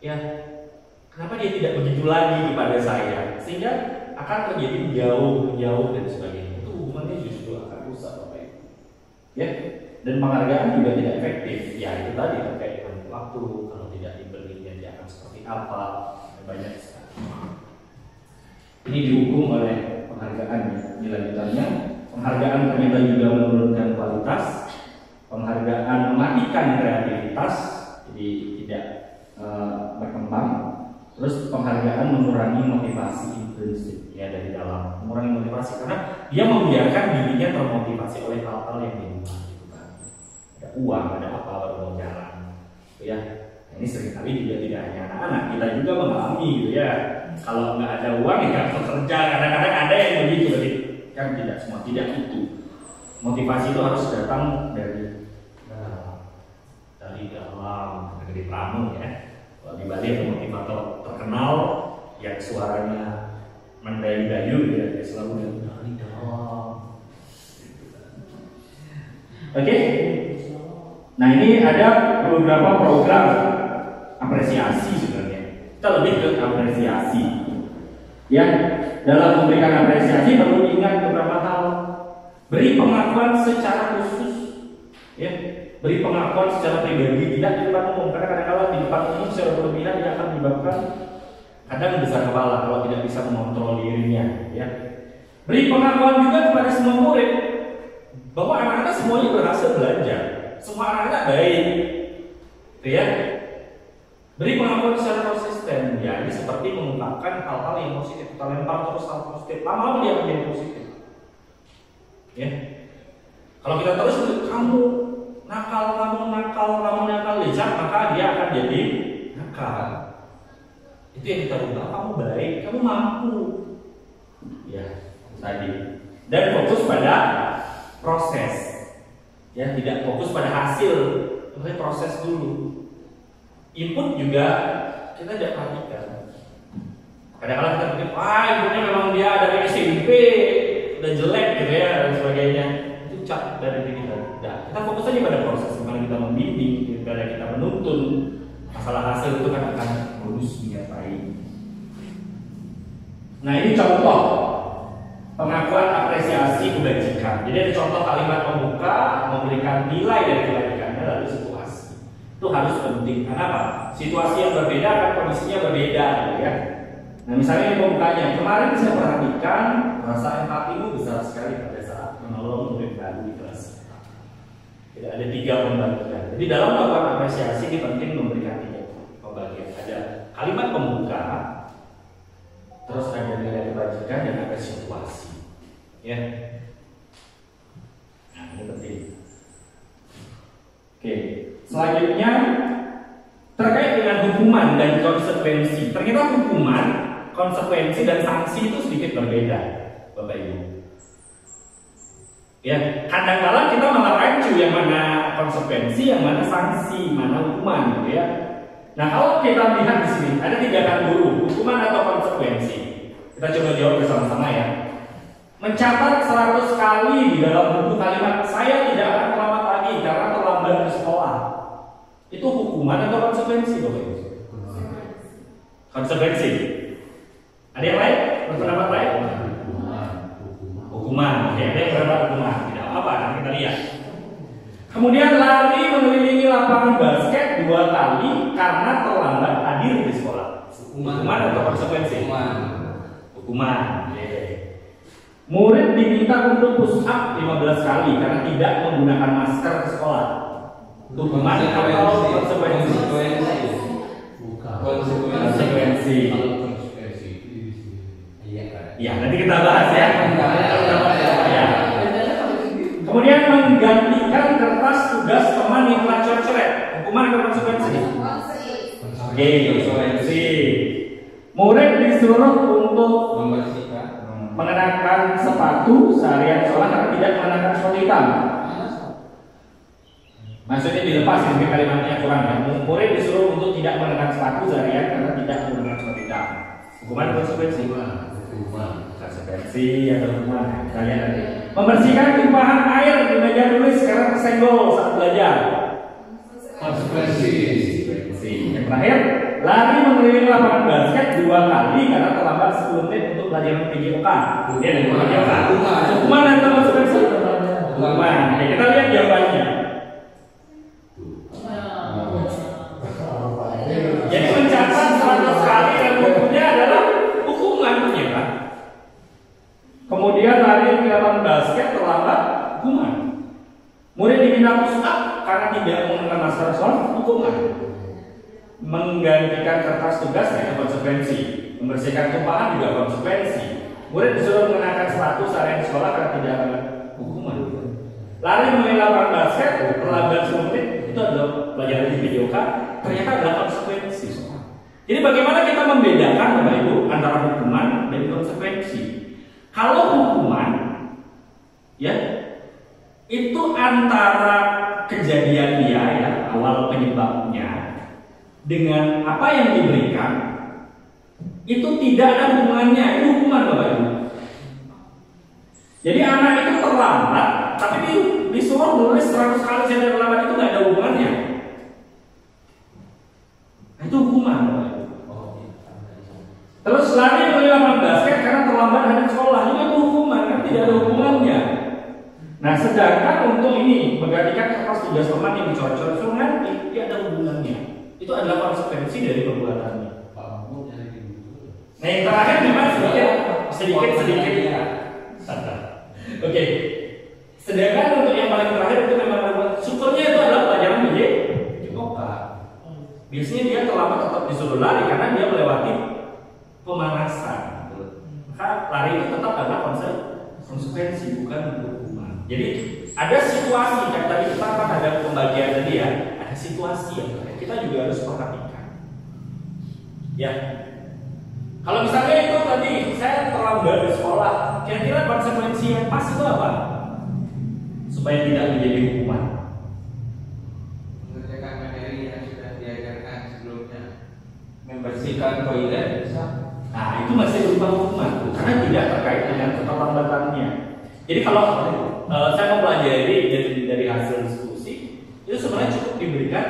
Ya, kenapa dia tidak begitu lagi kepada saya, sehingga akan terjadi jauh dan sebagainya. Itu hubungannya justru akan rusak Bapak Ibu. Ya, dan penghargaan juga tidak efektif. Ya itu tadi terkait dengan waktu, kalau tidak diberinya dia akan seperti apa, banyak sekali. Ini dihukum oleh penghargaan. Di lanjutannya, penghargaan ternyata juga menurunkan kualitas. Penghargaan mematikan kreativitas, jadi tidak berkembang. Terus penghargaan mengurangi motivasi intrinsik, ya, dari dalam, mengurangi motivasi karena dia membiarkan dirinya termotivasi oleh hal-hal yang di luar, gitu kan. Ada uang, ada apa baru mau jalan, gitu ya. Nah, ini seringkali juga tidak hanya anak-anak, kita juga mengalami, gitu ya. Kalau nggak ada uang ya nggak bekerja. Kadang-kadang ada yang begitu, tapi kan tidak semua, tidak itu. Motivasi itu harus datang dari dalam negeri Pramu, ya. Kalau di Bali ada motivator terkenal yang suaranya mendayu-dayu, ya, dia selalu dari dalam. Oke. Nah ini ada beberapa program apresiasi sebenarnya. Kita lebih ke apresiasi. Ya, dalam memberikan apresiasi perlu diingat beberapa hal. Beri pengakuan secara khusus, ya. Beri pengakuan secara pribadi, tidak di depan umum. Karena kadang-kadang di depan umum secara berlebihan dia akan menyebabkan kadang besar kepala kalau tidak bisa mengontrol dirinya, ya. Beri pengakuan juga kepada semua murid bahwa anak-anak semuanya berhasil belajar, semua anak-anak baik, gitu ya. Beri pengakuan secara konsisten, ya. Ini seperti mengungkapkan hal-hal yang positif. Kita lempar terus hal positif, lama-lama dia menjadi positif, ya. Kalau kita terus kamu nakal, lihat, maka dia akan jadi nakal. Itu yang kita ubah. Kamu baik, kamu mampu, ya, tadi. Dan fokus pada proses, ya, tidak fokus pada hasil. Tapi proses dulu. Input juga kita tidak perhatikan. Kadang-kadang kita pikir, inputnya memang dia dari SMP udah jelek, gitu ya, dan sebagainya. Itu cap dari diri kita. Nah, kita fokus aja pada proses, bagaimana kita membimbing, bagaimana kita menuntun. Masalah hasil itu kan akan bonus menyertai. Nah ini contoh pengakuan apresiasi kebajikan. Jadi ada contoh kalimat pembuka memberikan nilai dari kebajikannya lalu situasi. Itu harus penting. Kenapa? Situasi yang berbeda kan kondisinya berbeda, ya. Nah misalnya ini pembukanya. Kemarin saya perhatikan rasa empatimu besar sekali pada saat menolong murid baru di kelas. Tidak ada 3 pembagian. Jadi dalam melakukan apresiasi ini penting memberikan 3 pembagian. Ada kalimat pembuka, terus ada nilai kebajikan dan ada situasi. Ya. Nah ini penting. Oke. Selanjutnya terkait dengan hukuman dan konsekuensi. Ternyata hukuman, konsekuensi dan sanksi itu sedikit berbeda, Bapak Ibu. Ya, kadang-kadang kita malah rancu yang mana konsekuensi, yang mana sanksi, mana hukuman, gitu ya. Nah, kalau kita lihat di sini ada 3 kategori, hukuman atau konsekuensi. Kita coba jawab bersama-sama ya. Mencatat 100 kali di dalam buku kalimat saya tidak akan terlambat lagi karena terlambat ke sekolah. Itu hukuman atau konsekuensi, Bapak Ibu? Konsekuensi. Ada yang lain? Berpendapat lain? Hukuman, ya, ada yang berapa hukuman? Tidak apa, nanti kita lihat. Kemudian lari mengelilingi lapangan basket 2 kali karena terlambat hadir di sekolah. Hukuman atau konsekuensi? hukuman. Murid diminta untuk push up 15 kali karena tidak menggunakan masker ke sekolah. Hukuman atau konsekuensi? Konsekuensi. Ya, nanti kita bahas ya. Kemudian menggantikan kertas tugas teman yang telah coret-coret. Hukuman atau konsekuensi? Oke, konsekuensi. Murid disuruh untuk mengenakan sepatu seharian sekolah karena tidak mengenakan sepatu hitam. Maksudnya dilepas, ini kalimatnya kurang ya. Murid disuruh untuk tidak mengenakan sepatu seharian karena tidak menggunakan sepatu hitam. Hukuman konsekuensi. Konsekuensi atau hukuman. Kita lihat nanti. Membersihkan tumpahan air di meja tulis karena tersenggol saat belajar. Konsekuensi. Yang terakhir, lari mengelilingi lapangan basket 2 kali karena terlambat 10 menit untuk pelajaran PJOK. Kemudian dari PJOK. Hukuman atau konsekuensi? Hukuman. Oke, kita lihat jawabannya. Jadi mencatat 100 kali dan bukunya adalah hukuman, ya kan? Kemudian lari di lapangan basket terlambat, hukuman. Murid diminta push up karena tidak menggunakan masker sekolah, hukuman. Menggantikan kertas tugas ada konsekuensi. Membersihkan tumpahan juga konsekuensi. Murid disuruh mengenakan sepatu seharian di sekolah karena tidak ada hukuman. Lari mengelilingi lapangan basket terlambat 10 menit itu adalah pelajaran di PJOK, ternyata ada konsekuensi. Jadi bagaimana kita membedakan Bapak Ibu antara hukuman dan konsekuensi? Kalau hukuman, ya itu antara kejadian dia ya awal penyebabnya dengan apa yang diberikan itu tidak ada hubungannya, itu hukuman Bapak Ibu. Jadi anak itu terlambat, tapi disuruh nulis 100 kali saya terlambat itu nggak ada hubungannya. Itu hukuman Bapak Ibu. Terus lari dari lapangan basket karena terlambat hari sekolah, itu hukuman, kan tidak ada hubungannya. Nah, sedangkan untuk ini menggantikan kertas tugas teman yang dicoret-coret nanti, dia ada hubungannya. Itu adalah konsekuensi dari perbuatannya. Nah, yang terakhir memang sedikit ya. Oke. Sedangkan untuk yang paling terakhir itu memang syukurnya itu adalah pelajaran PJOK. Biasanya dia terlambat tetap disuruh lari karena dia melewati pemanasan. Maka lari itu tetap adalah konsekuensi, bukan hukuman. Jadi ada situasi yang tadi kita kan ada pembagian tadi ya, ada situasi yang kita juga harus perhatikan. Ya, kalau misalnya itu tadi saya terlambat di sekolah, kira-kira konsekuensi yang pas itu apa? Supaya tidak menjadi hukuman. Mengerjakan materi yang sudah diajarkan sebelumnya. Membersihkan toilet bisa. Nah, itu masih berupa hukuman karena tidak terkait dengan keterlambatannya. Jadi kalau saya mempelajari dari hasil diskusi, itu sebenarnya cukup diberikan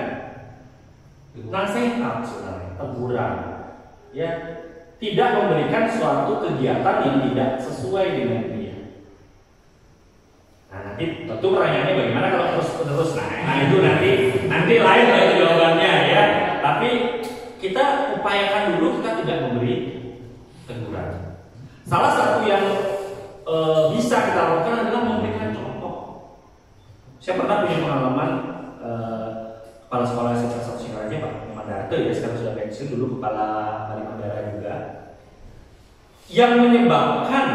nasihat, sebenarnya teguran, ya, tidak memberikan suatu kegiatan yang tidak sesuai dengan dia. Nah, nanti tentu pertanyaannya bagaimana kalau terus. Nah itu nanti lain lagi jawabannya ya. Tapi kita upayakan dulu kita tidak memberi teguran. Salah satu yang bisa kita lakukan adalah memberikan contoh. Saya pernah punya pengalaman kepala sekolah SMK Singaraja Pak Mandarto ya, sekarang sudah pensiun, dulu kepala Balik Mandara juga, yang menyebabkan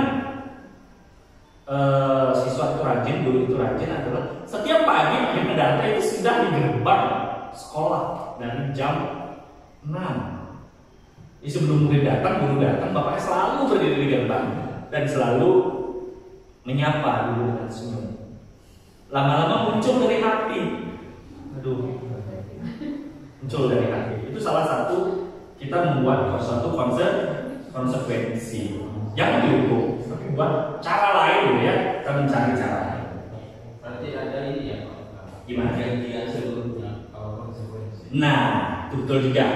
siswa itu rajin, guru itu rajin adalah setiap pagi Pak Mandarto itu sudah di gerbang sekolah dari jam 6. Jadi sebelum murid datang, guru datang, bapaknya selalu berdiri di gerbang dan selalu menyapa guru dengan senyum. Lama-lama muncul dari hati. Muncul dari hati. Itu salah satu kita membuat suatu konsekuensi. Jangan dihukum, tapi buat cara lain ya. Kita mencari cara lain. Berarti ada ini ya, Gimana? gantian sebelumnya kalau konsekuensi. Nah, itu betul juga.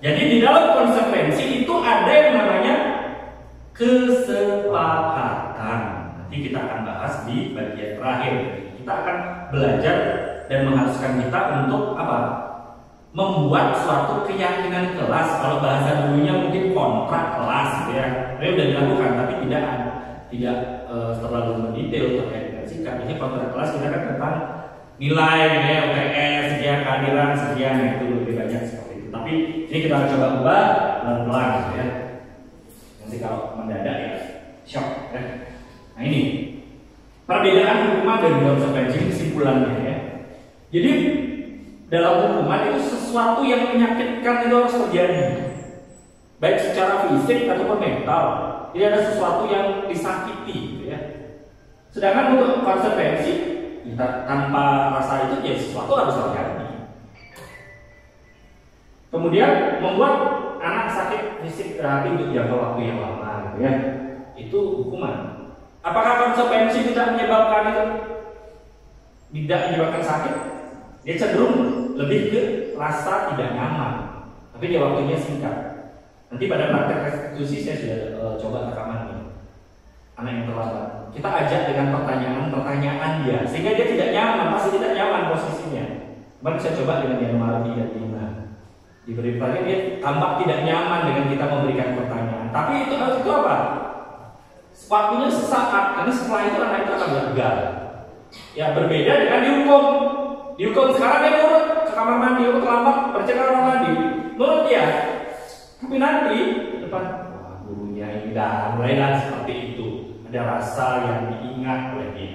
Jadi di dalam konsekuensi itu ada yang namanya kesepakatan. Nanti kita akan bahas di bagian terakhir. Kita akan belajar dan mengharuskan kita untuk apa? membuat suatu keyakinan kelas. Kalau bahasa dulunya mungkin kontrak kelas gitu ya. Ini udah dilakukan tapi tidak terlalu mendetail terkait dengan sikap. Ini kontrak kelas kita kan tentang nilai gitu ya, UTS, sekian, kehadiran, sekian, itu lebih banyak seperti itu. Tapi ini kita coba ubah pelan-pelan gitu ya. Nanti kalau mendadak ya shock ya. Nah ini perbedaan hukuman dan konsekuensi kesimpulannya ya. Jadi dalam hukuman itu sesuatu yang menyakitkan itu harus terjadi, baik secara fisik ataupun mental. Jadi ada sesuatu yang disakiti gitu ya. Sedangkan untuk konsekuensi kita tanpa rasa itu ya sesuatu harus terjadi. Kemudian membuat anak sakit fisik hati untuk jangka waktu yang lama gitu ya. Itu hukuman. Apakah konsekuensi tidak menyebabkan itu? Tidak menyebabkan sakit? Dia cenderung lebih ke rasa tidak nyaman. Tapi dia waktunya singkat. Nanti pada praktek restitusi saya sudah coba rekaman ini. Anak yang terlambat. Kita ajak dengan pertanyaan dia, sehingga dia tidak nyaman, pasti tidak nyaman posisinya. Kemarin saya coba dengan Januari dan Dina. Diberi pertanyaan dia tampak tidak nyaman dengan kita memberikan pertanyaan. Tapi itu apa? Waktunya sesaat, karena setelah itu anak itu akan gagal. Ya berbeda dengan dihukum. Dihukum sekarang dia nurut ke kamar mandi, terlambat bercakap kamar mandi, nurut dia. Tapi nanti depan gurunya ini dah mulailah seperti itu. Ada rasa yang diingat oleh dia.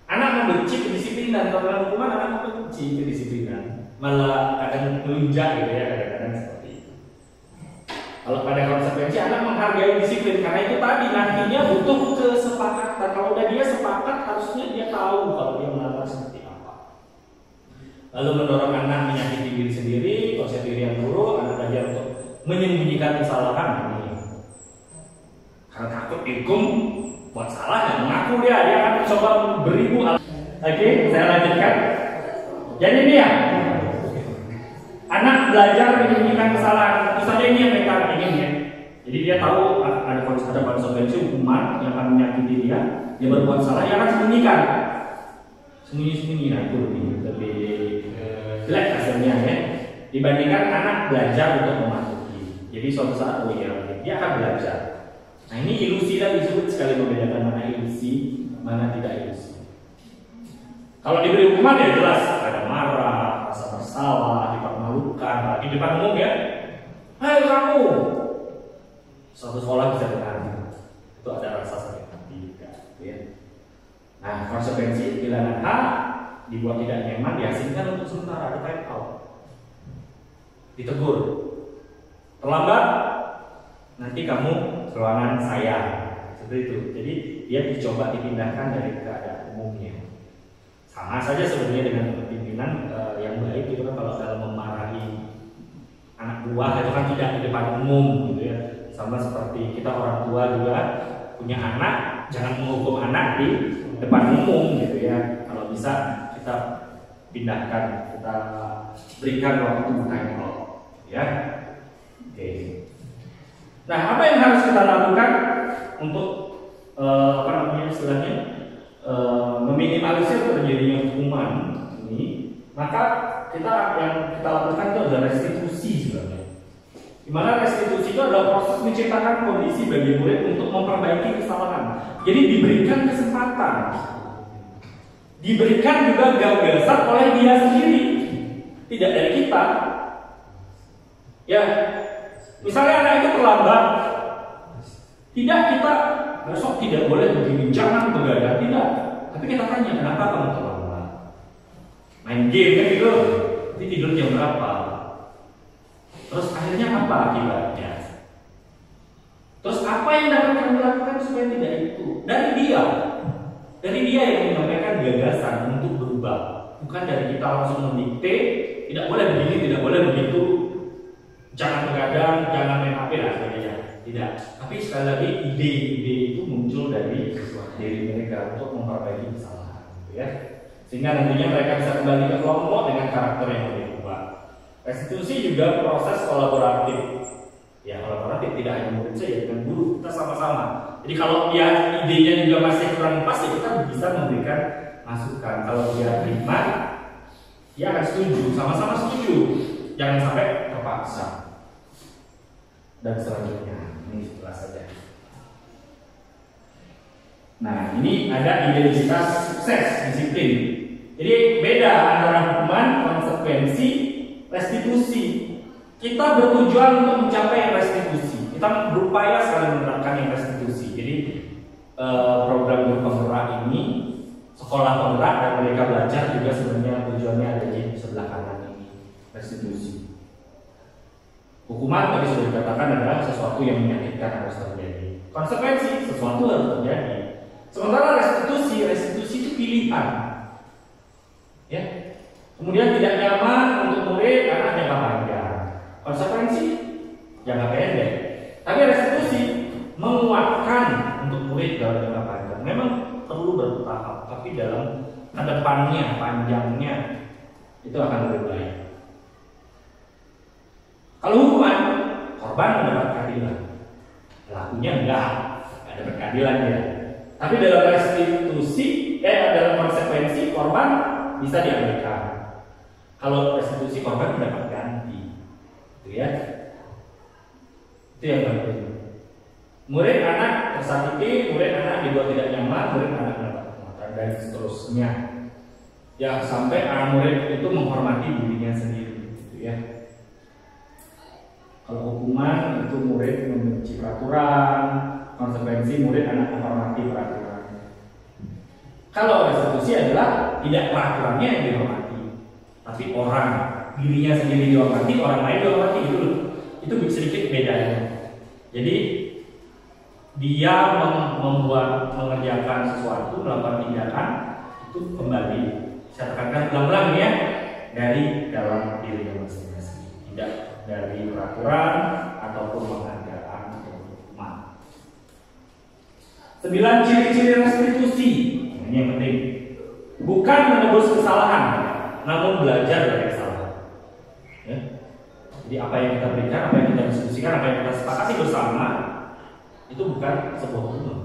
Anak membenci kedisiplinan, kalau dalam hukuman anak membenci kedisiplinan, malah kadang melunjak gitu ya, kadang-kadang seperti itu. Kalau pada konsekuensi anak menghargai disiplin, karena itu tadi nantinya butuh kesepakatan. Kalau udah dia sepakat, harusnya dia tahu kalau dia melakukan seperti apa. Lalu mendorong anak menyakiti diri sendiri, konsep diri yang buruk, anak belajar untuk menyembunyikan kesalahan ini. Karena takut dihukum buat salah, dan mengaku dia akan mencoba beribu. Oke, saya lanjutkan. Jadi dia anak belajar menyembunyikan kesalahan. Tentu saja ini yang mereka ingin ya. Jadi dia tahu ada konsekuensi hukuman yang akan menyakiti dia. Dia berbuat salah, dia akan sembunyikan. Sembunyi-sembunyi, nah itu lebih jelek hasilnya ya. Dibandingkan anak belajar untuk mematuhi. Jadi suatu saat dia akan belajar. Nah ini ilusi dan disebut sekali membedakan mana ilusi, mana tidak ilusi. Kalau diberi hukuman ya jelas ada marah, rasa bersalah, dipermalukan, di depan umum ya. Hai kamu, suatu sekolah bisa dengar itu ada rasa sakit hati juga. Ya. Nah konsekuensi bilangan H dibuat tidak nyaman, diasingkan untuk sementara, ada time out, ditegur, terlambat, nanti kamu ke ruangan saya, seperti itu. Jadi dia dicoba dipindahkan dari keadaan umumnya. Sama saja sebenarnya dengan pimpinan yang baik itu kan, kalau dalam memarahi anak buah itu kan tidak di depan umum gitu ya. Sama seperti kita orang tua juga punya anak, jangan menghukum anak di depan umum gitu ya. Kalau bisa kita pindahkan, kita berikan waktu time out ya. Oke. Nah, apa yang harus kita lakukan untuk istilahnya meminimalisir terjadinya hukuman ini? Maka yang kita lakukan itu adalah restitusi sebenarnya. Di mana restitusi itu adalah proses menciptakan kondisi bagi murid untuk memperbaiki kesalahan. Jadi diberikan kesempatan, diberikan juga gagasan oleh dia sendiri, tidak dari kita. Ya. Misalnya anak itu terlambat, tidak kita besok tidak boleh begini, jangan begadang, tidak. Tapi kita tanya, kenapa kamu terlambat? Main game kan gitu, nanti tidur jam berapa? Terus akhirnya apa akibatnya? Terus apa yang dapat kami lakukan supaya tidak itu? Dari dia yang menyampaikan gagasan untuk berubah, bukan dari kita langsung mendikte, tidak boleh begini, tidak boleh begitu. Jangan begadang, jangan main HP dan sebagainya. Tidak. Tapi sekali lagi ide-ide itu muncul dari diri mereka untuk memperbaiki kesalahan, gitu ya. Sehingga nantinya mereka bisa kembali ke kelompok dengan karakter yang lebih kuat. Restitusi juga proses kolaboratif. Ya kolaboratif tidak hanya murid saja dengan guru, kita sama-sama. Jadi kalau dia idenya juga masih kurang pas, ya kita bisa memberikan masukan. Kalau dia terima, dia akan setuju, sama-sama setuju. jangan sampai terpaksa. Dan selanjutnya, ini setelah saja. Nah, ini ada identitas sukses disiplin. Jadi beda antara hukuman, konsekuensi, restitusi. Kita bertujuan untuk mencapai restitusi. Kita berupaya sekali menerapkan yang restitusi. Jadi program guru penggerak ini, sekolah penggerak dan mereka belajar juga sebenarnya tujuannya ada di sebelah kanan ini, restitusi. Hukuman tadi sudah dikatakan adalah sesuatu yang menyakitkan harus terjadi. Konsekuensi sesuatu harus terjadi. Sementara restitusi itu pilihan. Ya. Kemudian tidak nyaman untuk murid karena jangka panjang. Konsekuensi jangka pendek. Tapi restitusi menguatkan untuk murid dalam jangka panjang. Memang perlu bertahap, tapi dalam kedepannya, panjangnya itu akan lebih baik. Kalau hukuman, korban mendapat keadilan, pelakunya enggak dapat keadilan dia. Tapi dalam restitusi, dalam konsekuensi korban bisa diabaikan. Kalau restitusi korban mendapat ganti, gitu ya. Itu yang penting. Murid anak tersakiti, murid anak dibuat tidak nyaman, murid anak mendapat penguatan dan seterusnya. Ya sampai anak murid itu menghormati dirinya sendiri, gitu ya. Kalau hukuman itu murid membenci peraturan, konsekuensi murid anak menghormati peraturan. Kalau restitusi adalah tidak peraturannya yang dihormati, tapi orang, dirinya sendiri dihormati, orang lain dihormati, gitu loh. Itu sedikit bedanya. Jadi dia mengerjakan sesuatu, melakukan tindakan itu kembali, saya tekankan ulang-ulang ya, dari dalam dirinya masing-masing, tidak dari peraturan ataupun penghargaan atau hukuman. 9 ciri-ciri restitusi. Ini yang penting. Bukan menebus kesalahan, namun belajar dari kesalahan. Ya. Jadi apa yang kita berikan, apa yang kita diskusikan, apa yang kita sepakati bersama itu bukan sebuah hukuman,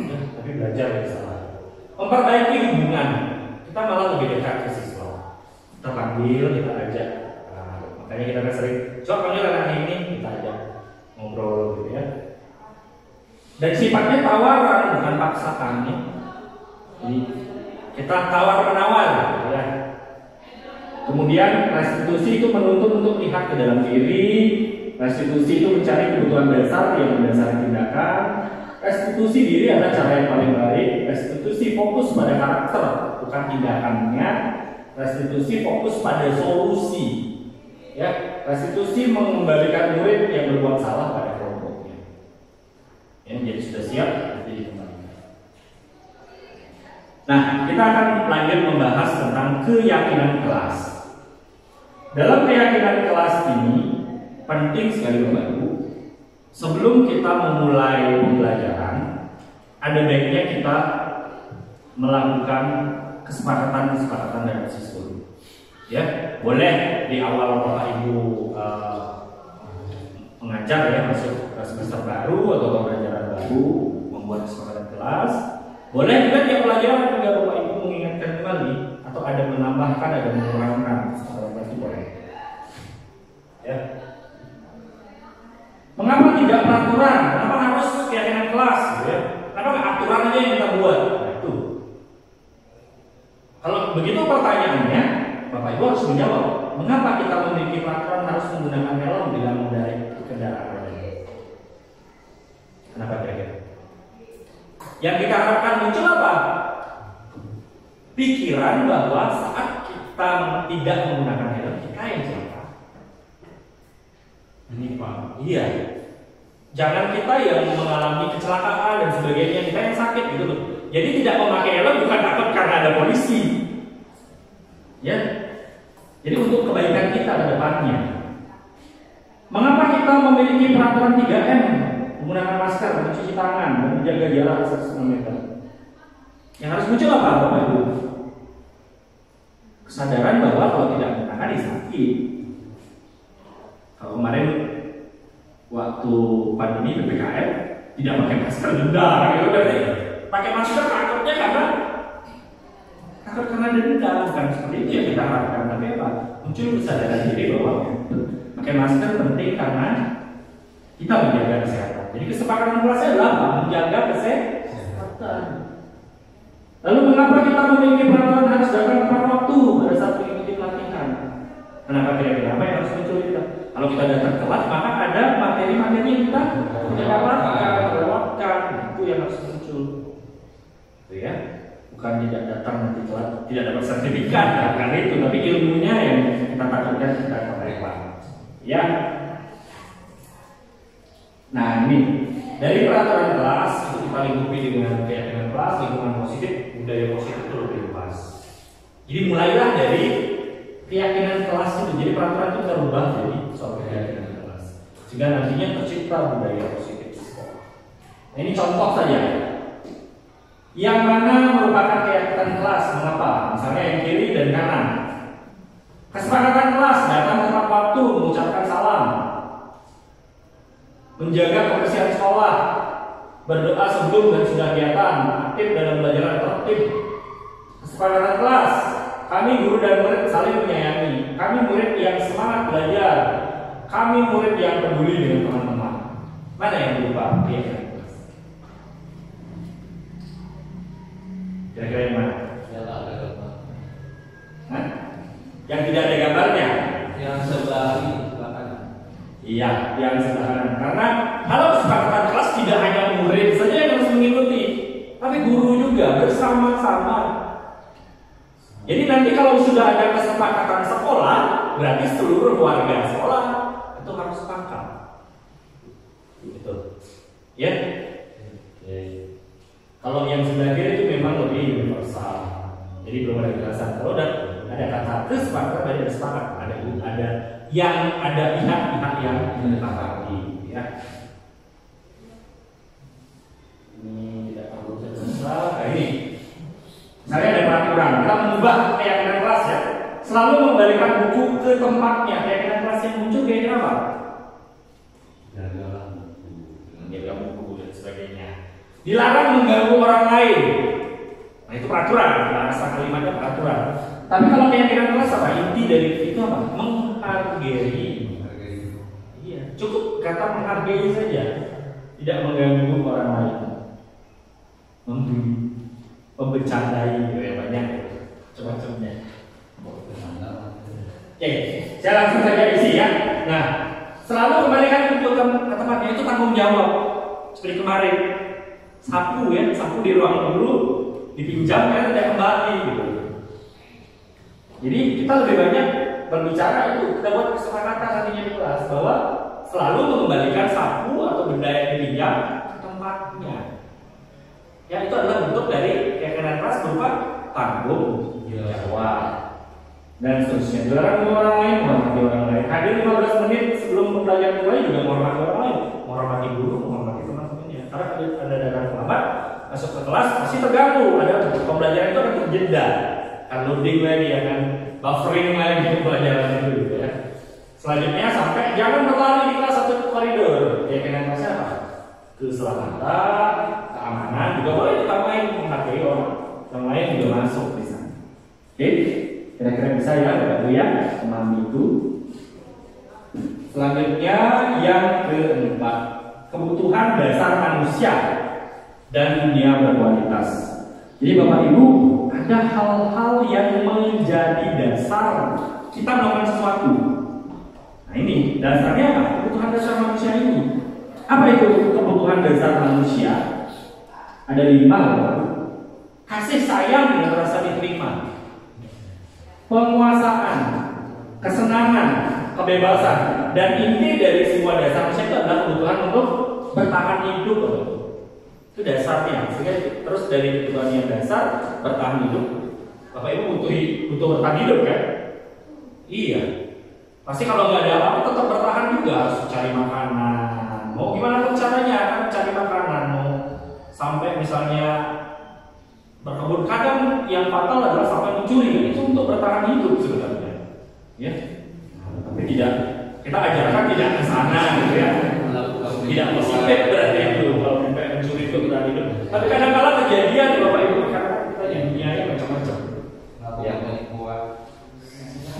ya, tapi belajar dari kesalahan. Memperbaiki hubungan. Kita malah lebih dekat ke siswa. Kita panggil, kita ajak. Makanya kita kan sering, coba panggil anak ini, kita ajak ngobrol gitu ya. Dan sifatnya tawaran, bukan paksaan ya. Jadi kita tawar-menawar gitu ya. Kemudian restitusi itu menuntut untuk lihat ke dalam diri. Restitusi itu mencari kebutuhan dasar yang mendasari tindakan. Restitusi diri adalah cara yang paling baik. Restitusi fokus pada karakter, bukan tindakannya. Restitusi fokus pada solusi. Ya, restitusi mengembalikan murid yang berbuat salah pada kelompoknya. Ya, jadi sudah siap jadi kembali. Nah, kita akan lanjut membahas tentang keyakinan kelas. Dalam keyakinan kelas ini penting sekali Bapak Ibu. Sebelum kita memulai pembelajaran, ada baiknya kita melakukan kesepakatan dari siswa. Ya, boleh di awal Bapak Ibu mengajar ya, masuk semester baru atau pembelajaran baru, membuat kesepakatan kelas. Boleh juga tiap pelajaran juga Bapak Ibu mengingatkan kembali atau ada menambahkan, ada mengurangi kesepakatan kelas itu boleh. Ya. Mengapa tidak peraturan? Kenapa harus keyakinan kelas? Gitu ya? Kenapa nggak aturan aja yang kita buat? Nah, itu. Kalau begitu pertanyaannya, Bapak Ibu harus menjawab. Mengapa kita memiliki peraturan harus menggunakan helm bila mengendarai kendaraan roda? Kenapa kira-kira? Yang kita harapkan muncul apa? Pikiran bahwa saat kita tidak menggunakan helm, kita yang siapa? Ini Pak. Iya. Jangan kita yang mengalami kecelakaan dan sebagainya, kita yang sakit gitu loh. Jadi tidak memakai helm bukan takut karena ada polisi. Ya. Jadi untuk kebaikan kita ke depannya. Mengapa kita memiliki peraturan 3M? Menggunakan masker, mencuci tangan, dan menjaga jarak 1,5 meter. Yang harus muncul apa Bapak Ibu? Kesadaran bahwa kalau tidak menggunakan sakit. Kalau kemarin waktu pandemi PPKM tidak pakai masker denda, gitu berarti pakai masker takutnya karena denda, bukan seperti itu yang kita harapkan. Tapi apa? Muncul kesadaran diri bahwa pakai masker penting karena kita menjaga kesehatan. Jadi kesepakatan kelasnya adalah apa? Menjaga kesehatan. Lalu mengapa kita memiliki peraturan harus datang tepat waktu pada saat mengikuti pelatihan? Kenapa kira-kira apa yang harus muncul kita? Kalau kita datang telat, maka ada materi-materi yang kita tidak dapatkan, lewatkan. Itu yang harus muncul. Itu ya. Bukan tidak datang nanti telat, tidak dapat sertifikat, bukan itu. Tapi ilmunya yang kita takutkan kita kelewat. Ya. Nah ini dari peraturan kelas itu kita lingkupi dengan keyakinan kelas, lingkungan positif, budaya positif itu lebih luas. Jadi mulailah dari keyakinan kelas itu, jadi peraturan itu kita rubah jadi soal keyakinan kelas, sehingga nantinya tercipta budaya positif di sekolah. Nah, ini contoh saja. Yang mana merupakan keyakinan kelas? Mengapa? Misalnya yang kiri dan kanan. Kesepakatan kelas datang tepat waktu, mengucapkan salam, menjaga kebersihan sekolah, berdoa sebelum dan sesudah kegiatan, aktif dalam belajar tertib. Kesepakatan kelas, kami guru dan murid saling menyayangi, kami murid yang semangat belajar, kami murid yang peduli dengan teman-teman. Mana yang berubah? Keyakinan kelas. Kira-kira yang mana? Hah? Yang tidak ada gambarnya? Yang sebelah ini, sebelah kanan. Iya, yang sebelah kanan. Karena kalau kesepakatan kelas tidak hanya murid saja yang harus mengikuti, tapi guru juga bersama-sama. Jadi nanti kalau sudah ada kesepakatan sekolah, berarti seluruh warga sekolah itu harus sepakat. Gitu. Ya. Oke. Kalau yang sebelah kiri itu memang lebih universal. Jadi belum ada kejelasan. Kalau ada kata kesepakatan, ada sepakat, ada yang ada pihak-pihak yang menyepakati, ya. Ini tidak perlu selesai. Nah, ini, misalnya ada peraturan, kita mengubah keyakinan kelas ya. Selalu mengembalikan buku ke tempatnya. Keyakinan kelas yang muncul kayak apa? Menjaga buku dan sebagainya. Dilarang mengganggu orang lain. Nah itu peraturan, bahasa kalimatnya peraturan. Tapi kalau keyakinan kelas apa? Inti dari itu apa? Menghargai. Iya, cukup kata menghargai saja, tidak mengganggu orang lain, membuli, membercandai, gitu ya, banyak macam-macamnya. Oke, saya langsung saja isi ya. Nah, selalu kembalikan buku ke tempatnya, itu tanggung jawab. Seperti kemarin, sapu ya, sapu di ruang guru, dipinjam kan tidak kembali gitu. Jadi kita lebih banyak berbicara itu, kita buat kesepakatan nantinya di kelas bahwa selalu mengembalikan sapu atau benda yang dipinjam ke tempatnya. Ya itu adalah bentuk dari keyakinan kelas berupa tanggung jawab dan seterusnya. Dilarang orang lain menghormati orang lain. Hadir 15 menit sebelum pembelajaran mulai juga menghormati orang lain, menghormati guru, menghormati teman-temannya. Karena ada datang terlambat masuk ke kelas pasti terganggu. Ada pembelajaran itu akan terjeda. Loading lagi ya kan, buffering lagi pelajaran itu gitu ya. Selanjutnya sampai jangan berlari di kelas atau ke koridor. Keyakinan kelasnya apa? Keselamatan, keamanan juga boleh ditambahin, menghargai orang yang lain juga masuk di sana. Oke, kira-kira bisa ya Bapak Ibu ya memahami itu. Selanjutnya yang keempat, kebutuhan dasar manusia dan dunia berkualitas. Jadi Bapak Ibu, ada hal-hal yang menjadi dasar kita melakukan sesuatu. Nah ini dasarnya apa? Kebutuhan dasar manusia ini. Apa itu kebutuhan dasar manusia? Ada 5 loh. Kasih sayang dan rasa diterima, penguasaan, kesenangan, kebebasan, dan inti dari semua dasar manusia itu adalah kebutuhan untuk bertahan hidup. Itu dasarnya. Sehingga terus dari kebutuhan yang dasar bertahan hidup. Bapak Ibu butuh bertahan hidup kan? Iya. Pasti kalau nggak ada apa-apa tetap bertahan juga, harus cari makanan. Mau gimana pun caranya kan cari makanan. Mau sampai misalnya berkebun, kadang yang fatal adalah sampai mencuri. Itu untuk bertahan hidup sebenarnya. Ya. Tapi tidak kita ajarkan tidak ke sana gitu ya. Tidak positif berarti itu kalau sampai mencuri itu bertahan hidup. Tapi kadang-kala kejadian Bapak Ibu karena kita yang dunianya macam-macam. Ya.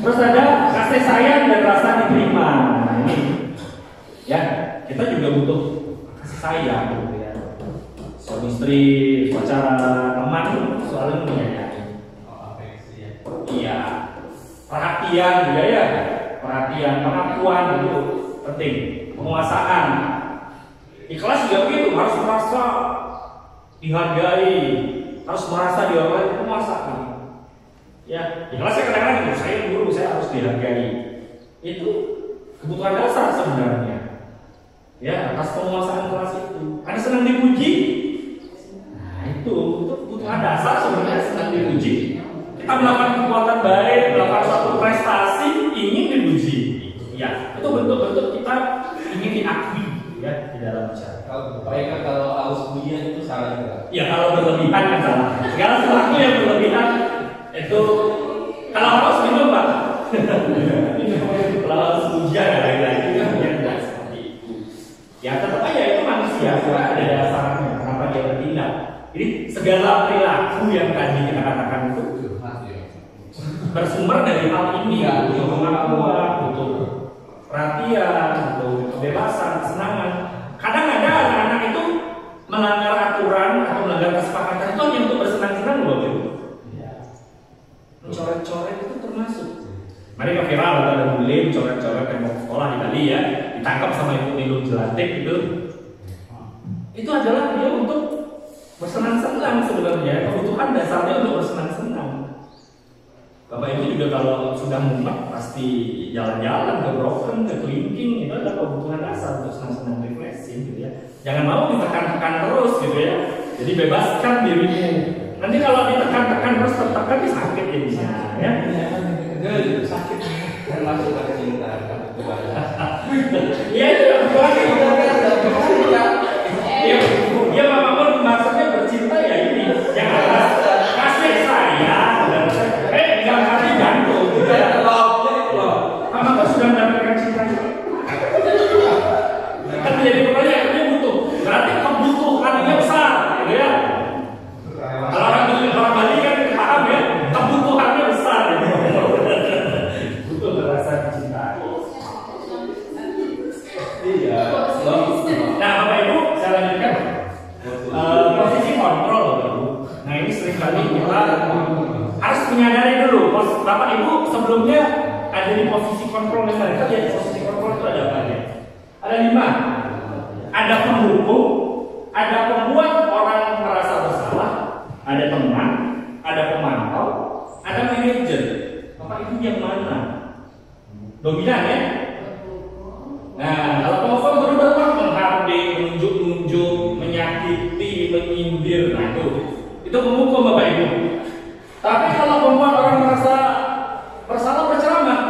Terus ada kasih sayang dan rasa diterima. Nah, teman selalu menyayangi. Afeksi ya. Iya, perhatian juga ya, perhatian, pengakuan itu penting, penguasaan. Ikhlas juga begitu, harus merasa dihargai, harus merasa dihormati, penguasaan. Ya, ikhlasnya kadang-kadang itu saya guru, saya harus dihargai. Itu kebutuhan dasar sebenarnya. Ya, atas penguasaan kelas itu. Ada senang dipuji. Nah, itu kebutuhan dasar sebenarnya, senang dipuji. Kita melakukan kekuatan baik, melakukan suatu prestasi, ingin dipuji. Ya, itu bentuk-bentuk kita ingin diakui ya di dalam bicara. Kalau haus pujian itu salah juga. Ya, kalau berlebihan kan salah. Segala sesuatu yang berlebihan itu kalau harus minum Pak. Kalau harus pujian lagi-lagi kan tidak seperti itu. Ya tetap aja itu manusia, ada dasarnya. Kenapa dia bertindak? Jadi segala perilaku yang tadi kita katakan itu bersumber dari hal ini, butuh pengakuan, butuh perhatian, butuh kebebasan, kesenangan. Kadang ada anak-anak itu melanggar aturan atau melanggar kesepakatan itu hanya untuk bersenang-senang loh gitu. Coret-coret itu termasuk. Mari ke viral ada bule coret-coret tembok sekolah di Bali ya, ditangkap sama ibu jelantik gitu. Itu adalah dia untuk bersenang-senang sebenarnya, kebutuhan dasarnya untuk bersenang-senang. Bapak Ibu juga kalau sudah mumet pasti jalan-jalan ke broken, ke kelingking, itu adalah kebutuhan dasar untuk senang-senang refreshing gitu ya. Jangan mau ditekan-tekan terus gitu ya. Jadi bebaskan dirimu. Nanti kalau ditekan-tekan terus tertekan dia sakit jadinya ya. Sakit termasuk pada cinta. Iya itu ya Bapak pun maksudnya bercinta ya ini yang atas kasih saya nggak kasih jantung Mama sudah mendapatkan cinta kan menjadi pertanyaan dia butuh berarti kebutuhannya besar gitu ya. Kalau orang Bali kan paham ya kebutuhannya besar gitu. Butuh merasa dicintai. Iya. Nah Bapak Ibu saya lanjutkan posisi kontrol Bapak Ibu. Nah ini seringkali kita harus menyadari dulu Bapak Ibu sebelumnya ada di posisi kontrol yang mereka jadi posisi kontrol itu ada apa aja? Ada 5. Ada pendukung, ada pembuat orang merasa bersalah, ada teman, ada pemantau, ada manajer. Bapak Ibu yang mana? Dominan ya? Nah, kalau pemukul berubah menghardik, menunjuk-nunjuk, menyakiti, menyindir, nah itu pemukul Bapak Ibu. Tapi kalau membuat orang merasa bersalah berceramah,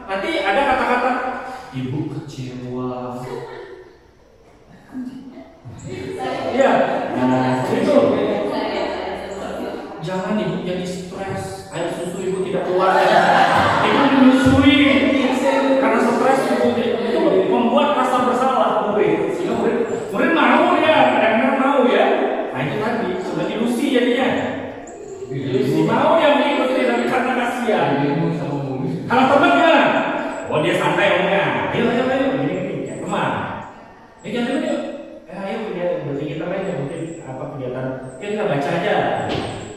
nanti ada kata-kata ibu kecewa. Iya, nah itu. Jangan ibu jadi stres, air susu ibu tidak keluar. Ibu menyusui karena stres itu membuat rasa bersalah murid. Sehingga murid mau ya, kadang-kadang mau ya. Nah itu tadi sudah ilusi jadinya. Ilusi mau yang mengikuti tapi karena kasihan. Kalau teman gimana? Oh dia santai omnya. Ayo ini kayak teman. Ini jangan dulu yuk. Ayo dia berpikir aja mungkin apa kegiatan. Ya kita baca aja.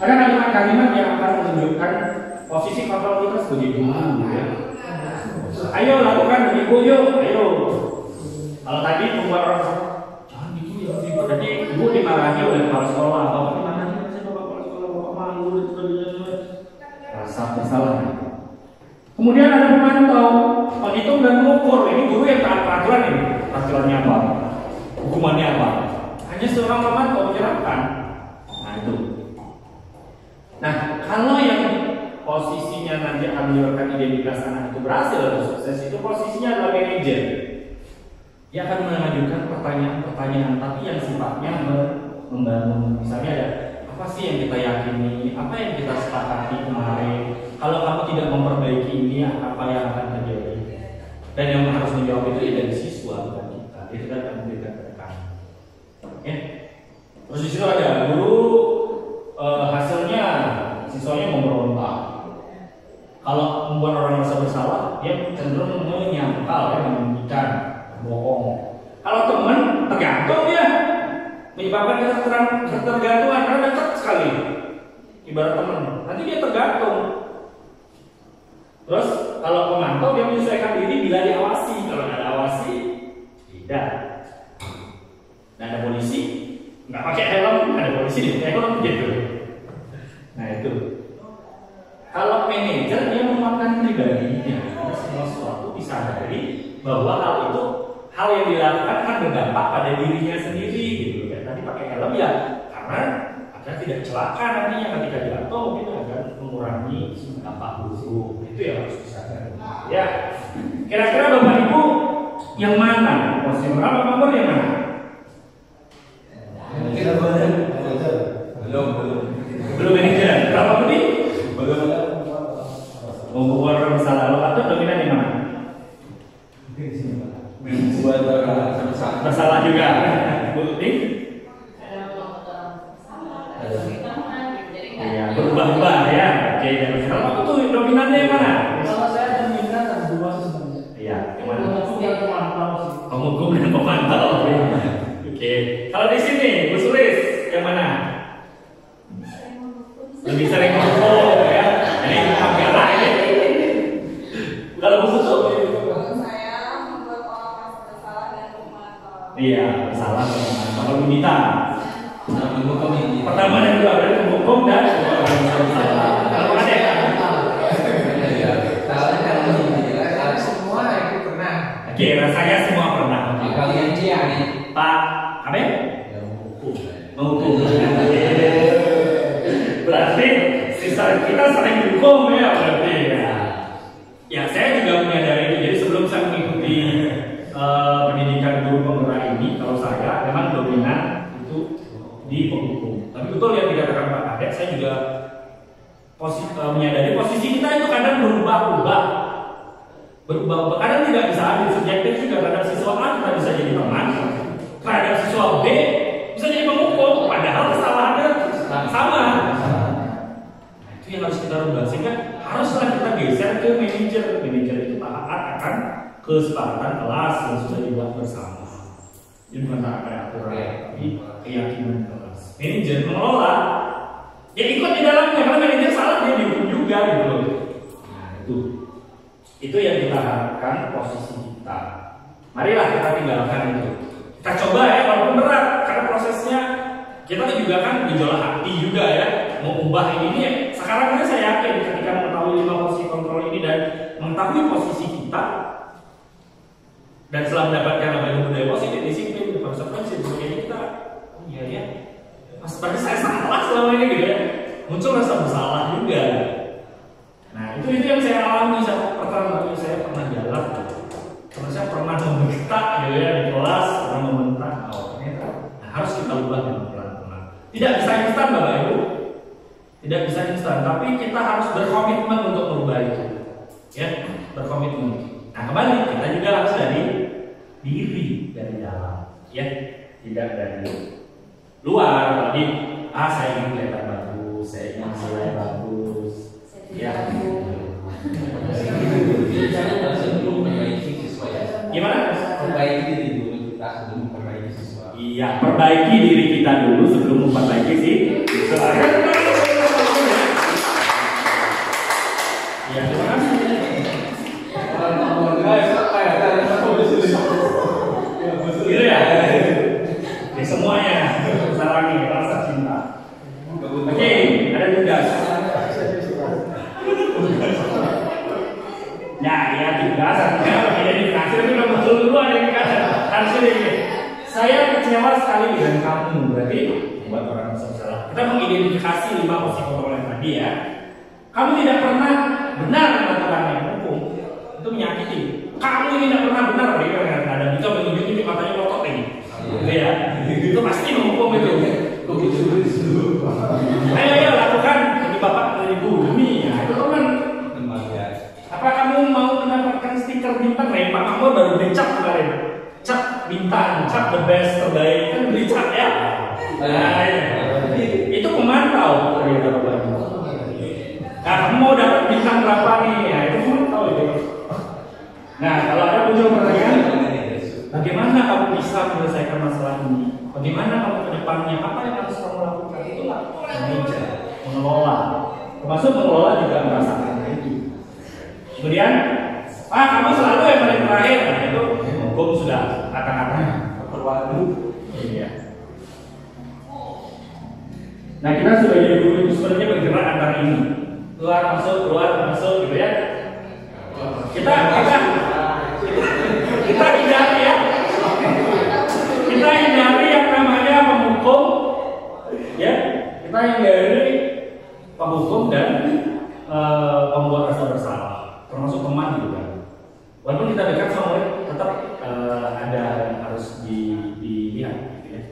Ada kalimat-kalimat yang akan menunjukkan posisi kontrol kita sebagai ibu ya. Ayo lakukan ibu yuk, ayo. Kalau tadi membuat orang jangan gitu ya, jadi ibu dimarahi oleh kepala sekolah, bapak dimarahi saya bapak kepala sekolah, bapak malu rasa bersalah. Kemudian ada pemantau, menghitung dan mengukur. Ini guru yang taat peraturan ini, peraturannya apa, hukumannya apa. Hanya seorang pemantau menyerahkan. Nah itu. Nah kalau yang posisinya nanti akan menyuarakan identitas anak itu berhasil atau sukses itu posisinya adalah manajer. Dia akan mengajukan pertanyaan-pertanyaan tapi yang sifatnya membangun. Misalnya ada apa sih yang kita yakini, apa yang kita sepakati kemarin. Kalau kamu tidak memperbaiki ini, apa yang akan terjadi? Dan yang harus menjawab itu ya dari siswa bukan kita. Itu kan akan memberikan kepada kamu. Ya. Terus di situ ada guru hasilnya siswanya memberontak. Kalau membuat orang merasa bersalah, dia cenderung menyangkal, ya, menunjukkan, bohong. Kalau teman tergantung dia menyebabkan ketergantungan karena dekat sekali. Ibarat teman, nanti dia tergantung. Terus kalau pemantau dia menyesuaikan diri bila diawasi. Kalau nggak diawasi, tidak. Nah, ada polisi nggak pakai helm, ada polisi di pakai helm gitu. Nah itu. Kalau manajer dia menguatkan pribadinya, semua sesuatu disadari bahwa hal itu hal yang dilakukan akan berdampak pada dirinya sendiri gitu. Kayak tadi pakai helm ya karena agar tidak celaka nantinya ketika jatuh, mungkin agar mengurangi dampak buruk. Itu yang harus disadari. Ya, kira-kira Bapak Ibu yang mana? Posisi moral nomor yang mana? Belum manajer. Berapa budi? Membuat masalah. Lo atau dominan di mana? Membuat Masalah juga. Bukti? Ya, berubah-ubah ya. Oke, kalau aku tuh dominannya yang mana? Kalau saya dominan ada dua sebenarnya. Iya, yang mana? Hukum dan pemantau sih. Penghukum dan pemantau. Oke, kalau di sini, Bu Sulis, yang mana? Lebih sering ngomong ya. Ini agak lain. Kalau Bu Susu? Saya membuat orang bersalah dan memantau. Iya, salah. Kalau Bu Nita? menghukum ini. Pertama dan kedua berarti menghukum dan salah. Kalau ada yang Salahnya kalau ini semua itu pernah. oke, rasanya semua pernah. Kalian dia nih. Pak, apa ya? Menghukum. Berarti sisa kita sering dihukum ya berarti ya. Ya saya juga menyadari itu. Jadi sebelum saya mengikuti pendidikan guru penggerak ini, kalau saya memang dominan itu di penghukum. Tapi betul yang dikatakan Pak Kadek, saya juga menyadari posisi kita itu kadang berubah-ubah. Kadang tidak bisa adil, subjektif juga. Kadang siswa A kita bisa jadi teman, kadang siswa B bisa jadi penghukum, padahal kesalahannya sama. Nah, itu yang harus kita rubah, sehingga haruslah kita geser ke manajer. Manajer itu taat akan kesepakatan kelas yang sudah dibuat bersama. Ini bukan taat aturan, tapi keyakinan kelas. Manajer mengelola, ya ikut di dalamnya. Kalau manajer salah dia dihukum juga gitu loh. Nah itu yang kita harapkan posisi kita. Marilah kita tinggalkan itu. Kita coba ya, walaupun berat, karena prosesnya kita juga kan gejolak hati juga ya, mau ubah ini ya. Sekarang ini saya yakin ketika mengetahui 5 posisi kontrol ini dan mengetahui posisi kita, dan setelah mendapatkan label budaya positif, disiplin, konsekuensi, sebagainya kita, oh iya ya, seperti saya salah selama ini gitu ya, muncul rasa bersalah juga. Nah itu yang saya alami saat pertama kali saya pernah jalan, karena saya pernah membentak gitu ya di kelas, pernah membentak. Nah harus kita ubah dengan pelan-pelan. Tidak bisa instan Bapak Ibu, tidak bisa instan, tapi kita harus berkomitmen untuk merubah itu, ya berkomitmen. Nah kembali kita juga harus dari diri, dari dalam, ya tidak dari luar. Tadi saya ingin kelihatan bagus, saya ingin nilai bagus, ya. Sebelum memperbaiki siswa ya. Gimana? Perbaiki diri dulu kita sebelum memperbaiki siswa. Iya, perbaiki diri kita dulu sebelum memperbaiki siswa. Ya, terima kasih. Gitu ya. Ini semuanya sarangi rasa cinta. Oke, ada tugas. Ya tugas. Artinya identifikasi itu udah muncul dulu ada yang dikasih. Harusnya ini. Saya kecewa sekali dengan kamu. Berarti buat orang bersalah. Kita mengidentifikasi 5 posisi kontrol yang tadi ya. Kamu tidak pernah benar melakukan yang hukum, itu menyakiti. Kamu ini tidak pernah benar, ada bisa menunjukin di matanya kotor ini, gitu ya. Itu pasti menghukum itu. Ayo lakukan jadi bapak dari ibu demi ya. Itu kan. Apa kamu mau mendapatkan stiker bintang? Pak Mahmud baru beli cap kemarin. Cap bintang, cap the best terbaik kan beli cap ya. Nah, itu pemantau dari bapak. Nah, kamu mau dapat bintang berapa nih? Ya, itu semua tahu itu. Nah, kalau ada muncul pertanyaan, bagaimana kamu bisa menyelesaikan masalah ini? Bagaimana kamu ke depannya? Apa yang harus kamu lakukan? Itulah termasuk mengelola juga merasakan itu. Kemudian, kamu selalu yang paling terakhir, nah itu hukum sudah kata-kata perwadu. Iya. Nah kita sebagai guru itu sebenarnya bergerak antara ini, keluar masuk gitu ya. Kita hindari ya. Kita hindari yang namanya menghukum, ya. Kita hindari penghukum dan pembuat rasa bersalah, termasuk teman juga. Walaupun kita dekat sama murid, tetap ada yang harus dilihat, gitu ya.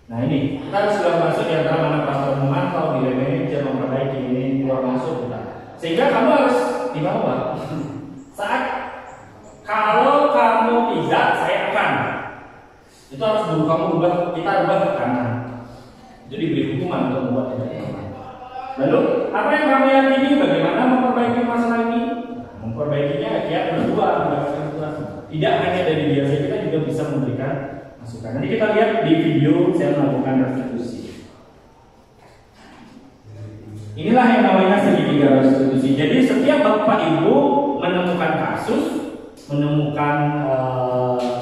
Nah ini kita harus sudah masuk di antara mana pastor memantau, nilai manajer memperbaiki ini keluar masuk, kita. Sehingga kamu harus dibawa. Saat kalau kamu tidak, saya akan. Itu harus dulu kamu kita ubah ke kanan. Itu diberi hukuman untuk membuat tidak kanan. Lalu apa yang kami yakini? Bagaimana memperbaiki masalah ini? Memperbaikinya kiat berdua, tidak hanya dari dia saja, kita juga bisa memberikan masukan. Nanti kita lihat di video saya melakukan restitusi. Inilah yang namanya segitiga restitusi. Jadi setiap bapak ibu menemukan kasus, menemukan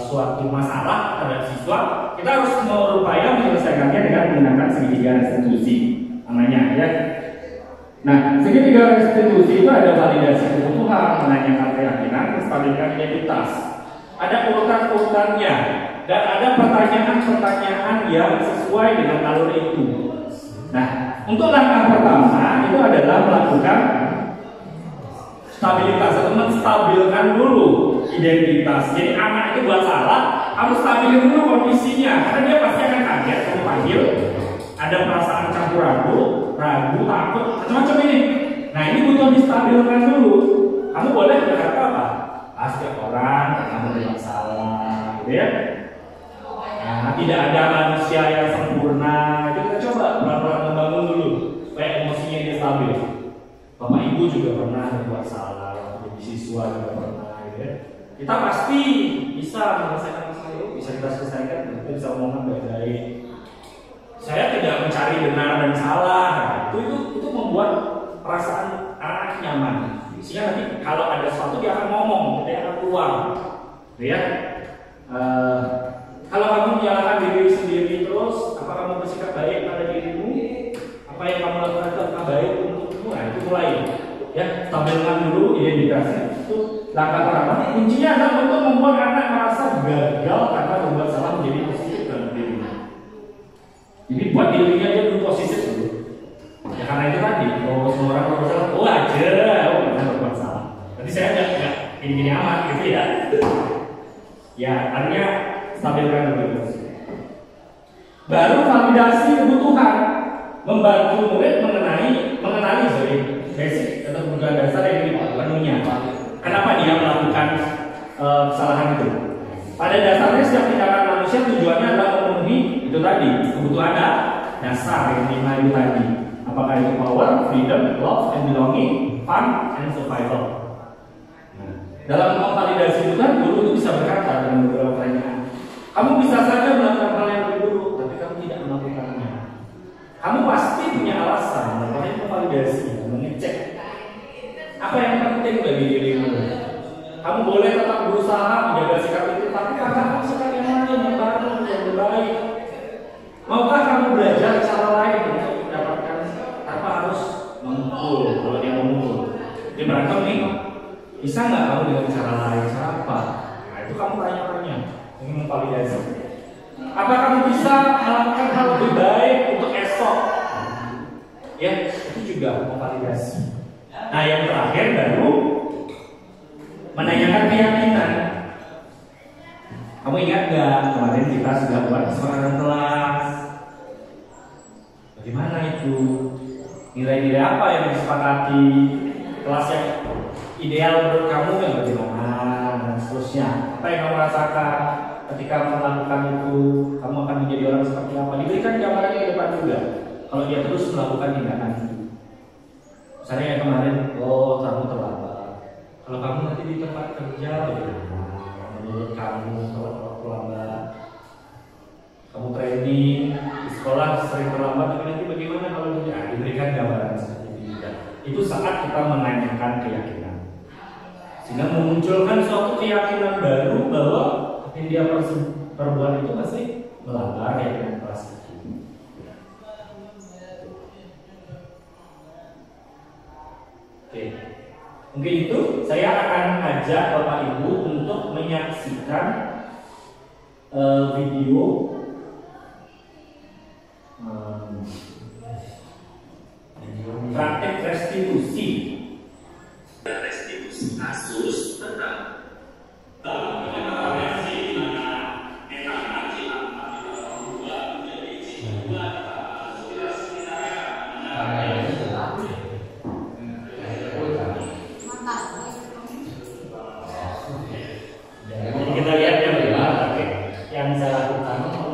suatu masalah terhadap siswa, kita harus berupaya menyelesaikannya dengan menggunakan segitiga restitusi namanya ya. Nah, segitiga restitusi itu ada validasi kebutuhan, menanyakan keyakinan, menstabilkan identitas. Ada urutan-urutannya dan ada pertanyaan-pertanyaan yang sesuai dengan alur itu. Nah, untuk langkah pertama itu adalah melakukan stabilitas atau menstabilkan dulu identitas. Jadi anak itu buat salah, harus stabilkan dulu kondisinya, karena dia pasti akan kaget kalau panggil. Ada perasaan campur ragu, takut, macam-macam ini. Nah ini butuh distabilkan dulu. Kamu boleh berkata apa? Setiap orang kamu berbuat salah, gitu ya. Nah, tidak ada manusia yang sempurna. Jadi kita coba pelan-pelan membangun dulu supaya emosinya dia stabil. Bapak ibu juga pernah berbuat salah, waktu jadi siswa juga pernah, gitu ya. Kita pasti bisa menyelesaikan masalah itu, bisa kita selesaikan, kita bisa ngomong baik-baik. Saya tidak mencari benar dan salah. Itu membuat perasaan anak nyaman. Sehingga nanti kalau ada sesuatu dia akan ngomong, dia akan keluar, ya. Kalau kamu menyalahkan diri sendiri terus, apa kamu bersikap baik pada dirimu? Apa yang kamu lakukan itu apakah baik untukmu? Nah itu mulai, ya. Stabilkan dulu identitasnya. Itu langkah pertama. Kuncinya adalah untuk membuat anak merasa gagal karena membuat salah menjadi positif dalam dirinya. Jadi buat dirinya dia dulu positif dulu. Ya karena itu tadi, semua orang berbuat salah, benar berbuat salah. Nanti saya nggak ini amat gitu ya. Ya artinya stabilkan dulu. Baru validasi kebutuhan, membantu murid mengenali basic atau kebutuhan dasar yang dipenuhinya. Kenapa dia melakukan kesalahan itu? Pada dasarnya setiap tindakan manusia tujuannya adalah memenuhi itu tadi, kebutuhan dasar yang 5 itu tadi. Apakah itu power, freedom, love, and belonging, fun, and survival. Nah, dalam memvalidasi itu kan guru itu bisa berkata dengan beberapa pertanyaan. Kamu bisa saja melakukan hal yang lebih buruk, tapi kamu tidak melakukannya. Kamu pasti punya alasan, makanya memvalidasi, mengecek apa yang penting bagi dirimu. Kamu boleh tetap berusaha menjaga sikap itu, tapi katakan sikap yang lain yang baru, yang baik. Maukah kamu belajar cara lain untuk mendapatkan tanpa harus memukul? Kalau dia memukul, dia berantem nih, bisa nggak kamu dengan cara lain? Cara apa? Nah itu kamu tanya-tanya, ingin memvalidasi. Apa kamu bisa melakukan hal lebih baik untuk esok? Ya, itu juga memvalidasi. Nah yang terakhir baru menanyakan keyakinan. Kamu ingat nggak kemarin kita sudah buat kesepakatan kelas? Bagaimana itu? Nilai-nilai apa yang disepakati? Kelas yang ideal menurut kamu yang bagaimana? Dan seterusnya. Apa yang kamu rasakan ketika melakukan itu? Kamu akan menjadi orang seperti apa? Diberikan gambaran ke depan juga. Kalau dia terus melakukan tindakan itu. Misalnya yang kemarin, kamu terlambat. Kalau kamu nanti di tempat kerja, bagaimana? Menurut kamu kalau terlambat, kamu training di sekolah sering terlambat, tapi nanti bagaimana kalau diberikan gambaran seperti ini? Itu saat kita menanyakan keyakinan, sehingga memunculkan suatu keyakinan baru bahwa yang dia perbuat itu masih melanggar keyakinan kelas itu. Oke, mungkin itu saya akan ajak Bapak Ibu untuk menyaksikan video praktek restitusi kasus tentang kita lihat ya, yang saya lakukan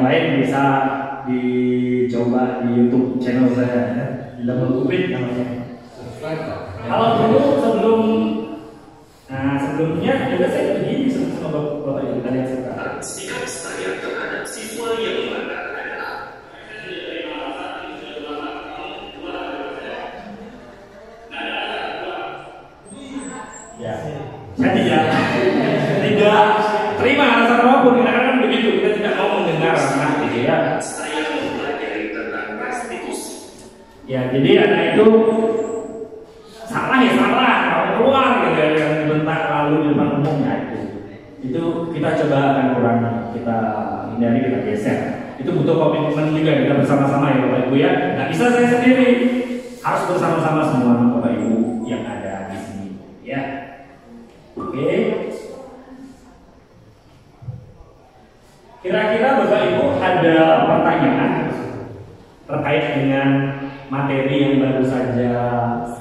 lain bisa dicoba di YouTube channel saya ya. Double Kupit namanya. Kalau dulu sebelumnya juga saya begini sama bapak ibu kalian suka. Sikap saya terhadap siswa yang melanggar adalah Ya, saya tidak terima alasan apapun, kadang-kadang begitu, kita tidak mau mendengar anak gitu ya. saya mempelajari tentang restitusi. Ya, jadi anak itu salah ya salah, kalau keluar gitu ya, yang dibentak lalu di depan umum ya itu kita coba akan kurangi, kita hindari, kita geser. Itu butuh komitmen juga kita bersama-sama ya Bapak Ibu ya. Nggak bisa saya sendiri, harus bersama-sama semua Bapak Ibu yang ada di sini ya. Oke. Kira-kira Bapak Ibu ada pertanyaan terkait dengan materi yang baru saja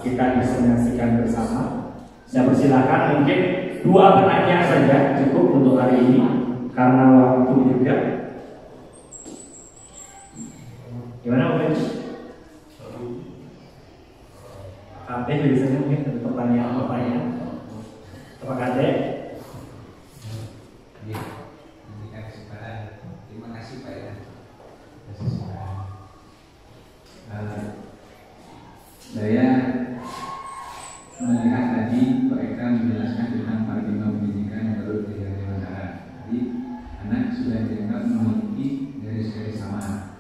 kita diskusikan bersama? Saya persilakan, mungkin 2 penanya saja cukup untuk hari ini karena waktu juga. Gimana Bapak Ibu? Kade biasanya mungkin ada pertanyaan. Apa Kade? Terima kasih Pak ya. Saya melihat tadi Pak Eka menjelaskan tentang paradigma pendidikan menurut Dewan Negara. Jadi anak sudah dianggap memiliki garis-garis sama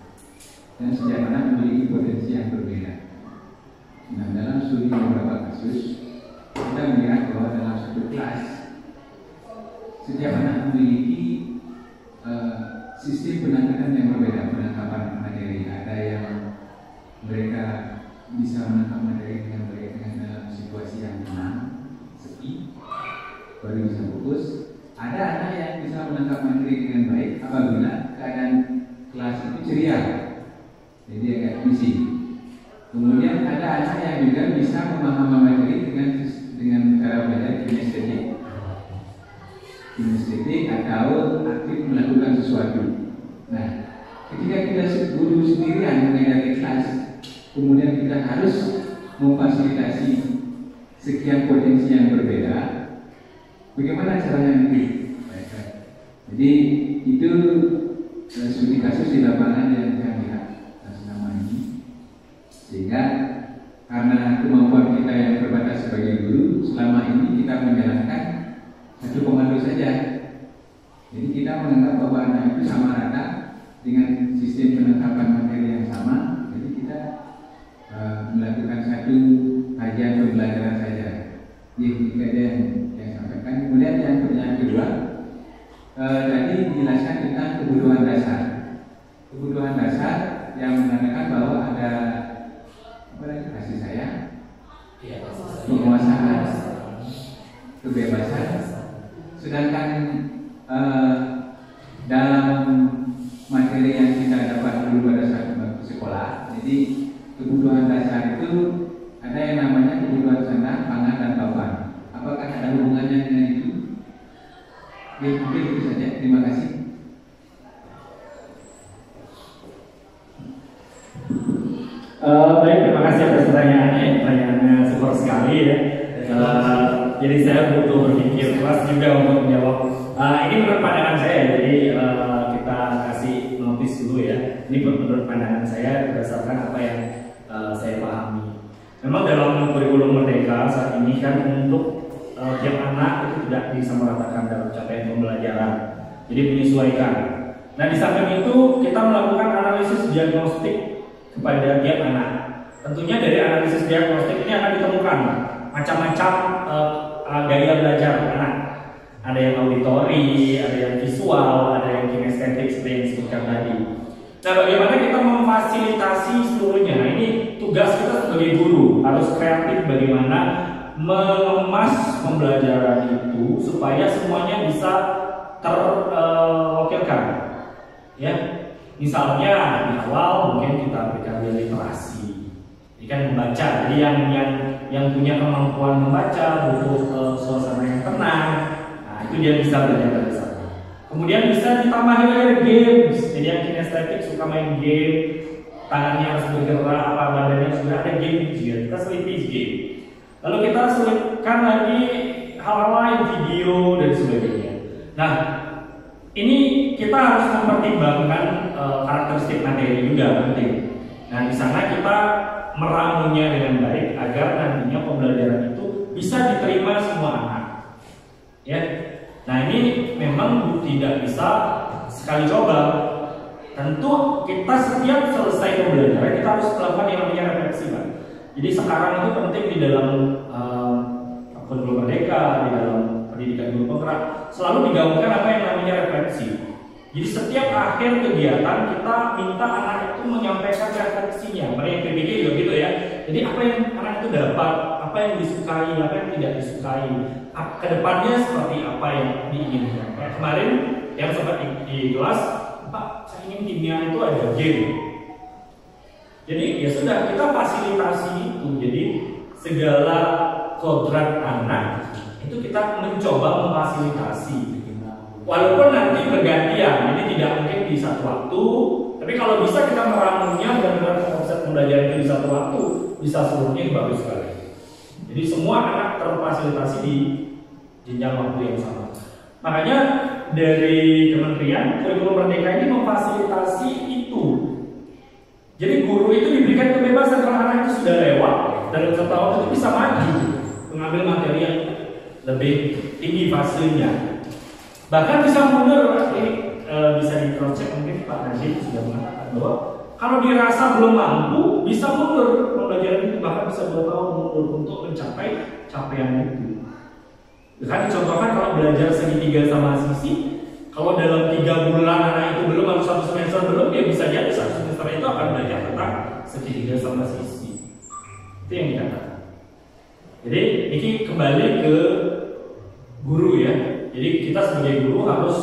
dan setiap anak memiliki potensi yang berbeda. Nah, dalam studi beberapa kasus kita melihat bahwa dalam satu kelas setiap anak memiliki sistem penangkapan yang berbeda, penangkapan materi. Ada yang mereka bisa menangkap materi dengan baik dalam situasi yang tenang, sepi, baru bisa fokus. Ada anak yang bisa menangkap materi dengan baik apabila keadaan kelas itu ceria, jadi agak bising. Kemudian ada anak yang juga bisa memahami materi dengan cara belajar kinestetik atau aktif melakukan sesuatu. Nah, ketika kita guru sendirian mengajari kelas, kemudian kita harus memfasilitasi sekian potensi yang berbeda, bagaimana caranya nanti? Jadi itu studi kasus di lapangan yang saya lihat selama ini, sehingga karena kemampuan kita yang terbatas sebagai guru, selama ini kita menjalankan satu komando saja. Jadi kita menganggap bahwa anak itu sama rata dengan sistem penetapan materi yang sama. Jadi kita melakukan satu kajian pembelajaran saja. Jadi ada yang sampaikan. Kemudian yang pertanyaan kedua, tadi dijelaskan tentang kebutuhan dasar. Kebutuhan dasar yang menandakan bahwa ada kasih sayang, penguasaan, kebebasan. Sedangkan dalam materi yang kita dapat dulu pada saat sekolah, jadi kebutuhan dasar itu ada yang namanya kebutuhan sandang, pangan, dan papan. Apakah ada hubungannya dengan itu? Oke, mungkin itu saja. Terima kasih. Baik, terima kasih atas pertanyaannya. Pertanyaannya super sekali ya. Jadi saya butuh berpikir keras juga untuk menjawab. Ini menurut pandangan saya, jadi kita kasih notis dulu ya. Ini menurut pandangan saya berdasarkan apa yang saya pahami. Memang dalam kurikulum Merdeka saat ini kan untuk tiap anak itu tidak disamaratakan dalam capaian pembelajaran. Jadi menyesuaikan. Nah di samping itu kita melakukan analisis diagnostik kepada tiap anak. Tentunya dari analisis diagnostik ini akan ditemukan macam-macam gaya belajar anak. Ada yang auditori, ada yang visual, ada yang kinestetik seperti yang disebutkan tadi. Nah, bagaimana kita memfasilitasi seluruhnya? Nah, ini tugas kita sebagai guru, harus kreatif bagaimana mengemas pembelajaran itu supaya semuanya bisa terwakilkan. Ya, misalnya di awal mungkin kita berikan literasi. Ini kan membaca, jadi yang punya kemampuan membaca butuh suasana yang tenang. Nah, itu dia bisa belajar dari sana. Kemudian bisa ditambahin lagi games. Jadi yang kinestetik suka main game, tangannya harus bergerak, apa badannya sudah ada game juga. Kita selipis game. Lalu kita selipkan lagi hal-hal lain, video dan sebagainya. Nah, ini kita harus mempertimbangkan karakteristik materi juga penting. Nah, di sana kita meramunya dengan baik agar nantinya pembelajaran itu bisa diterima semua anak. Ya. Nah, ini memang tidak bisa sekali coba. Tentu kita setiap selesai pembelajaran kita harus melakukan yang namanya refleksi, Pak. Jadi sekarang itu penting di dalam kurikulum merdeka, di dalam pendidikan guru penggerak selalu digaungkan apa yang namanya refleksi. Jadi setiap akhir kegiatan kita minta anak itu menyampaikan refleksinya. Pada yang PPG juga gitu ya. Jadi apa yang anak itu dapat, apa yang disukai, apa yang tidak disukai, kedepannya seperti apa yang diinginkan. Kayak kemarin yang sempat di kelas, Pak, saya ingin kimia itu ada game. Jadi ya sudah, kita fasilitasi itu. Jadi segala kodrat anak itu kita mencoba memfasilitasi. Walaupun nanti bergantian, jadi tidak mungkin di satu waktu. Tapi kalau bisa kita meramunya dan konsep pembelajaran itu di satu waktu, bisa seluruhnya bagus sekali. Jadi semua anak terfasilitasi di jenjang waktu yang sama. Makanya dari Kementerian Kurikulum Merdeka ini memfasilitasi itu. Jadi guru itu diberikan kebebasan kalau anak itu sudah lewat dalam satu tahun itu bisa maju mengambil materi yang lebih tinggi fasenya. Bahkan bisa mundur, ini bisa di cross check mungkin Pak Najib sudah mengatakan bahwa kalau dirasa belum mampu bisa mundur pembelajaran itu, bahkan bisa 2 tahun mundur untuk mencapai capaian itu. Kan dicontohkan kalau belajar segitiga sama sisi, kalau dalam 3 bulan anak itu belum atau 1 semester belum, dia bisa jadi 1 semester itu akan belajar tentang segitiga sama sisi. Itu yang dikatakan. Jadi ini kembali ke guru ya. Jadi kita sebagai guru harus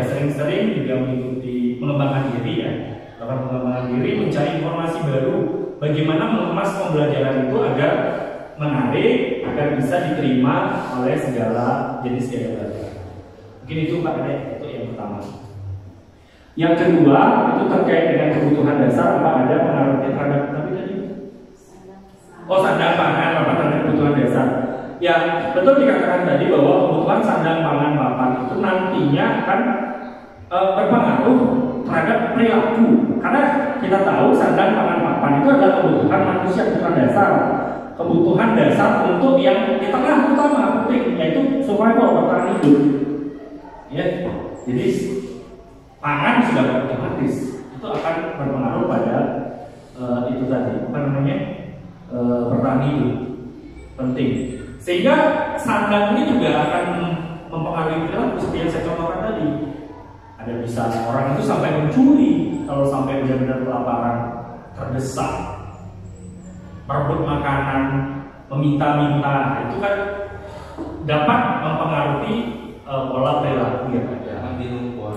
sering-sering juga mengikuti pengembangan diri ya, melakukan pengembangan diri, mencari informasi baru, bagaimana mengemas pembelajaran itu agar menarik, agar bisa diterima oleh segala jenis gaya belajar. Mungkin itu Pak Dek, itu yang pertama. Yang kedua itu terkait dengan kebutuhan dasar, apa ada pengaruhnya terhadap tadi? Oh, sandang pangan, apa terhadap kebutuhan dasar? Ya, betul dikatakan tadi bahwa kebutuhan sandang pangan papan itu nantinya akan berpengaruh terhadap perilaku. Karena kita tahu sandang pangan papan itu adalah kebutuhan manusia, kebutuhan dasar. Kebutuhan dasar untuk yang di tengah utama penting, yaitu survival, bertahan hidup. Ya, jadi pangan sudah otomatis itu akan berpengaruh pada itu tadi, apa namanya, bertahan hidup penting. Sehingga sandang ini juga akan mempengaruhi perilaku seperti yang saya contohkan tadi. Ada bisa orang itu sampai mencuri kalau sampai benar-benar kelaparan, terdesak, merebut makanan, meminta-minta, itu kan dapat mempengaruhi pola perilaku yang ada. Mandi lumpur.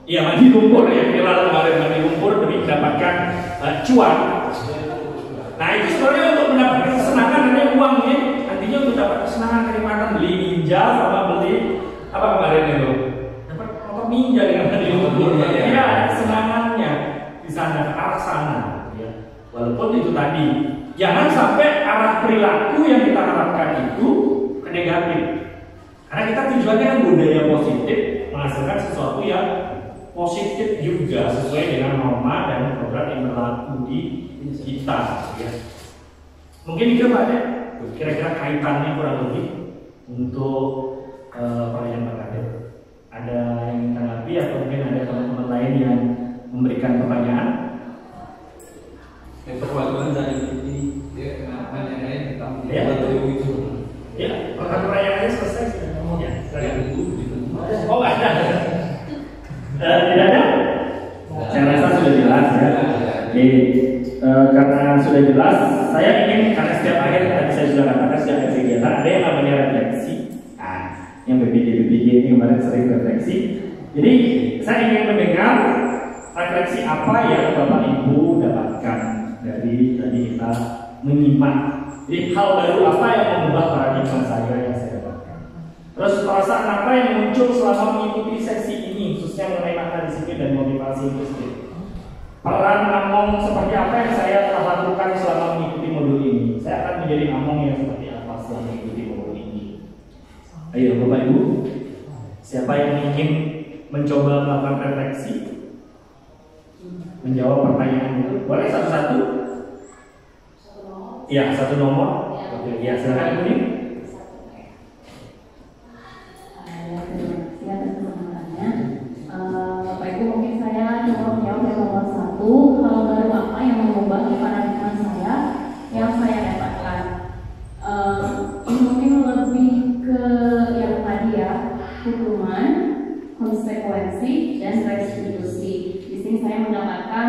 Iya, mandi lumpur ya, viral kemarin mandi lumpur demi mendapatkan cuan. Nah itu sebenarnya untuk mendapatkan kesenangan ada uang ya. Nantinya untuk dapat kesenangan kenikmatan beli ninja sama beli apa kemarin itu dapat motor ninja dengan mandi lumpur. Iya, ada kesenangannya di sana, ke arah sana. Ya. Walaupun itu tadi jangan sampai arah perilaku yang kita harapkan itu ke negatif. Karena kita tujuannya kan budaya positif, menghasilkan sesuatu yang positif juga sesuai dengan norma dan program yang berlaku di kita. Ya. Mungkin itu Pak ya, kira-kira kaitannya kurang lebih untuk pertanyaan Pak Kadir. Ada yang tanggapi atau mungkin ada teman-teman lain yang memberikan pertanyaan? Yang perwakilan dari ini dia pertanyaannya tentang Ya. itu. Ya, pertanyaannya selesai sudah ngomongnya. Yang itu Oh, nggak ada. Tidak ada? Saya rasa sudah jelas ya. Oke, karena sudah jelas, saya ingin karena setiap akhir tadi saya sudah katakan setiap kegiatan ada yang namanya refleksi. Nah, yang BPJ ini kemarin sering refleksi. Jadi saya ingin mendengar refleksi apa yang Bapak Ibu dapatkan dari tadi kita menyimak. Jadi hal baru apa yang mengubah paradigma saya yang saya dapatkan. Terus perasaan apa yang muncul selama mengikuti sesi ini, khususnya mengenai makna disiplin dan motivasi itu sendiri? Peran Among seperti apa yang saya telah lakukan selama mengikuti modul ini? Saya akan menjadi Among yang seperti apa setelah mengikuti modul ini? Ayo Bapak Ibu, siapa yang ingin mencoba melakukan refleksi? Menjawab pertanyaan itu? Boleh satu-satu? Ya, satu nomor. Oke, ya silakan ini. Bapak Ibu, mungkin saya coba menjawab dari nomor 1. Hal baru apa yang mengubah paradigma saya yang saya dapatkan? Ini mungkin lebih ke yang tadi ya, hukuman, konsekuensi, dan restitusi. Di sini saya mendapatkan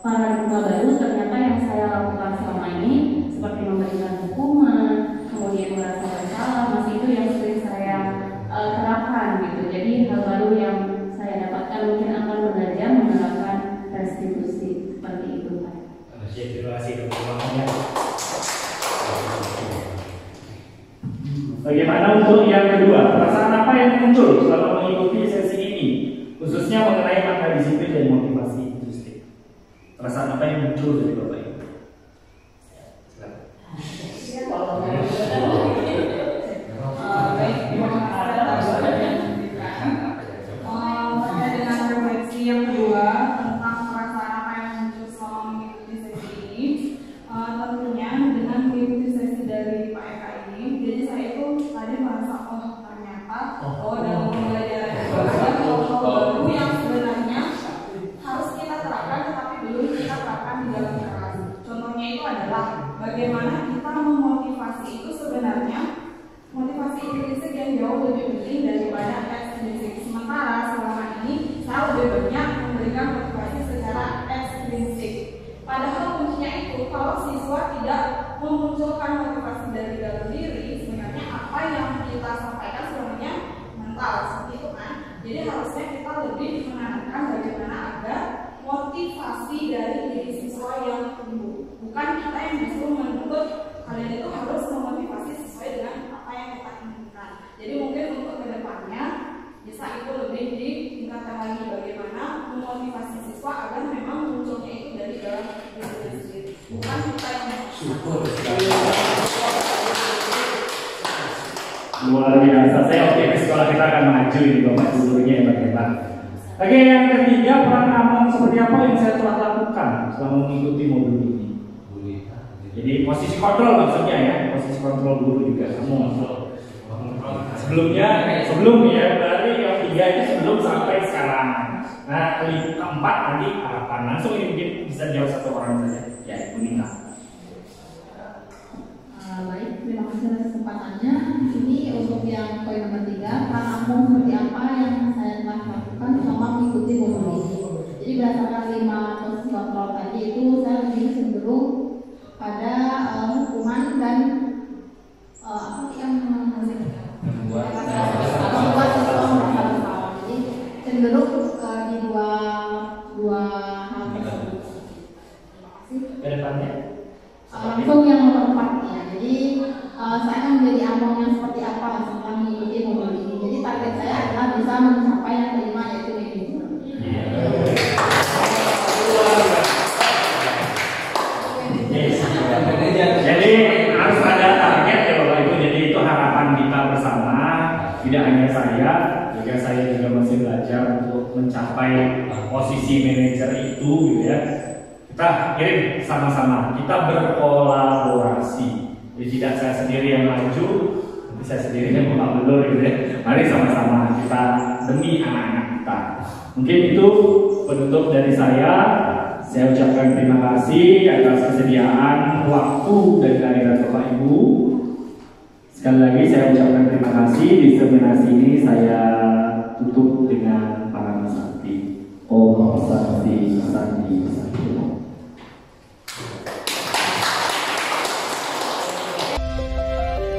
paradigma baru ternyata yang saya lakukan selama ini seperti memberikan hukuman, kemudian merasa bersalah, masih itu yang sering saya terapkan gitu. Jadi hal baru yang saya dapatkan mungkin akan belajar menerapkan restitusi seperti itu Pak. Terima kasih teman-teman. Bagaimana untuk yang kedua? Perasaan apa yang muncul selama mengikuti sesi ini, khususnya mengenai makna disiplin dan motivasi industri? Perasaan apa yang muncul dari Bapak Ibu? Terkait dengan refleksi yang kedua tentang perasaan apa yang muncul selama mengikuti sesi ini, tentunya dengan mengikuti sesi dari Pak Eka ini, jadi saya itu tadi merasa ternyata dalam pembelajaran itu ada hal baru yang sebenarnya harus kita terapkan tetapi belum kita terapkan di dalam kelas. Contohnya itu adalah bagaimana kita memotivasi itu sebenarnya motivasi intrinsik yang jauh lebih penting daripada ekstrinsik. Sementara selama ini saya lebih banyak memberikan motivasi secara ekstrinsik. Padahal kuncinya itu kalau siswa tidak memunculkan motivasi dari dalam diri, sebenarnya apa yang kita sampaikan sebenarnya mental seperti itu kan. Jadi harusnya kita lebih menanamkan bagaimana agar motivasi dari diri siswa yang tumbuh, bukan kita yang justru menuntut kalian itu harus memotivasi sesuai dengan apa yang kita inginkan. Jadi mungkin untuk kedepannya bisa itu lebih ditingkatkan lagi bagaimana memotivasi siswa agar memang munculnya itu dari dalam diri sendiri, bukan kita yang Luar biasa, saya optimis sekolah kita akan maju ini Bapak gurunya yang hebat. Oke, yang ketiga, peran Among seperti apa yang saya telah lakukan selama mengikuti modul ini? Jadi posisi kontrol maksudnya ya, posisi kontrol guru juga Among. Sebelum ya, berarti yang tiga itu sebelum sampai sekarang. Nah, keempat nanti harapan langsung ini mungkin bisa jawab satu orang saja. Ya, Ibu Nina. Baik, terima kasih atas kesempatannya. Ini untuk yang poin nomor 3, peran Among seperti apa yang saya telah lakukan selama mengikuti modul ini. Jadi berdasarkan 5 posisi kontrol tadi itu saya lebih cenderung pada hukuman dan apa yang membuat siswa merasa bersalah. Jadi cenderung di dua hal tersebut. Terima kasih. Kedepannya? Langsung yang nomor 4 ya. Jadi saya akan menjadi Among yang seperti apa setelah mengikuti modul ini. Jadi target saya adalah bisa mencapai yang kelima yaitu manajemen. Jadi harus ada target ya Bapak Ibu. Jadi itu harapan kita bersama. Tidak hanya saya, juga saya juga masih belajar untuk mencapai posisi manajer itu, gitu ya. Kita kirim sama-sama, kita berkolaborasi. Jadi tidak saya sendiri yang maju, nanti saya sendiri yang buka belur gitu ya. Mari sama-sama kita demi anak-anak kita. Mungkin itu penutup dari saya. Saya ucapkan terima kasih atas kesediaan waktu dan kehadiran Bapak Ibu. Sekali lagi saya ucapkan terima kasih. Diseminasi ini saya tutup dengan para sakti. Om Santi Santi Santi.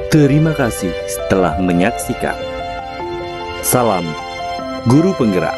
Terima kasih telah menyaksikan. Salam Guru Penggerak.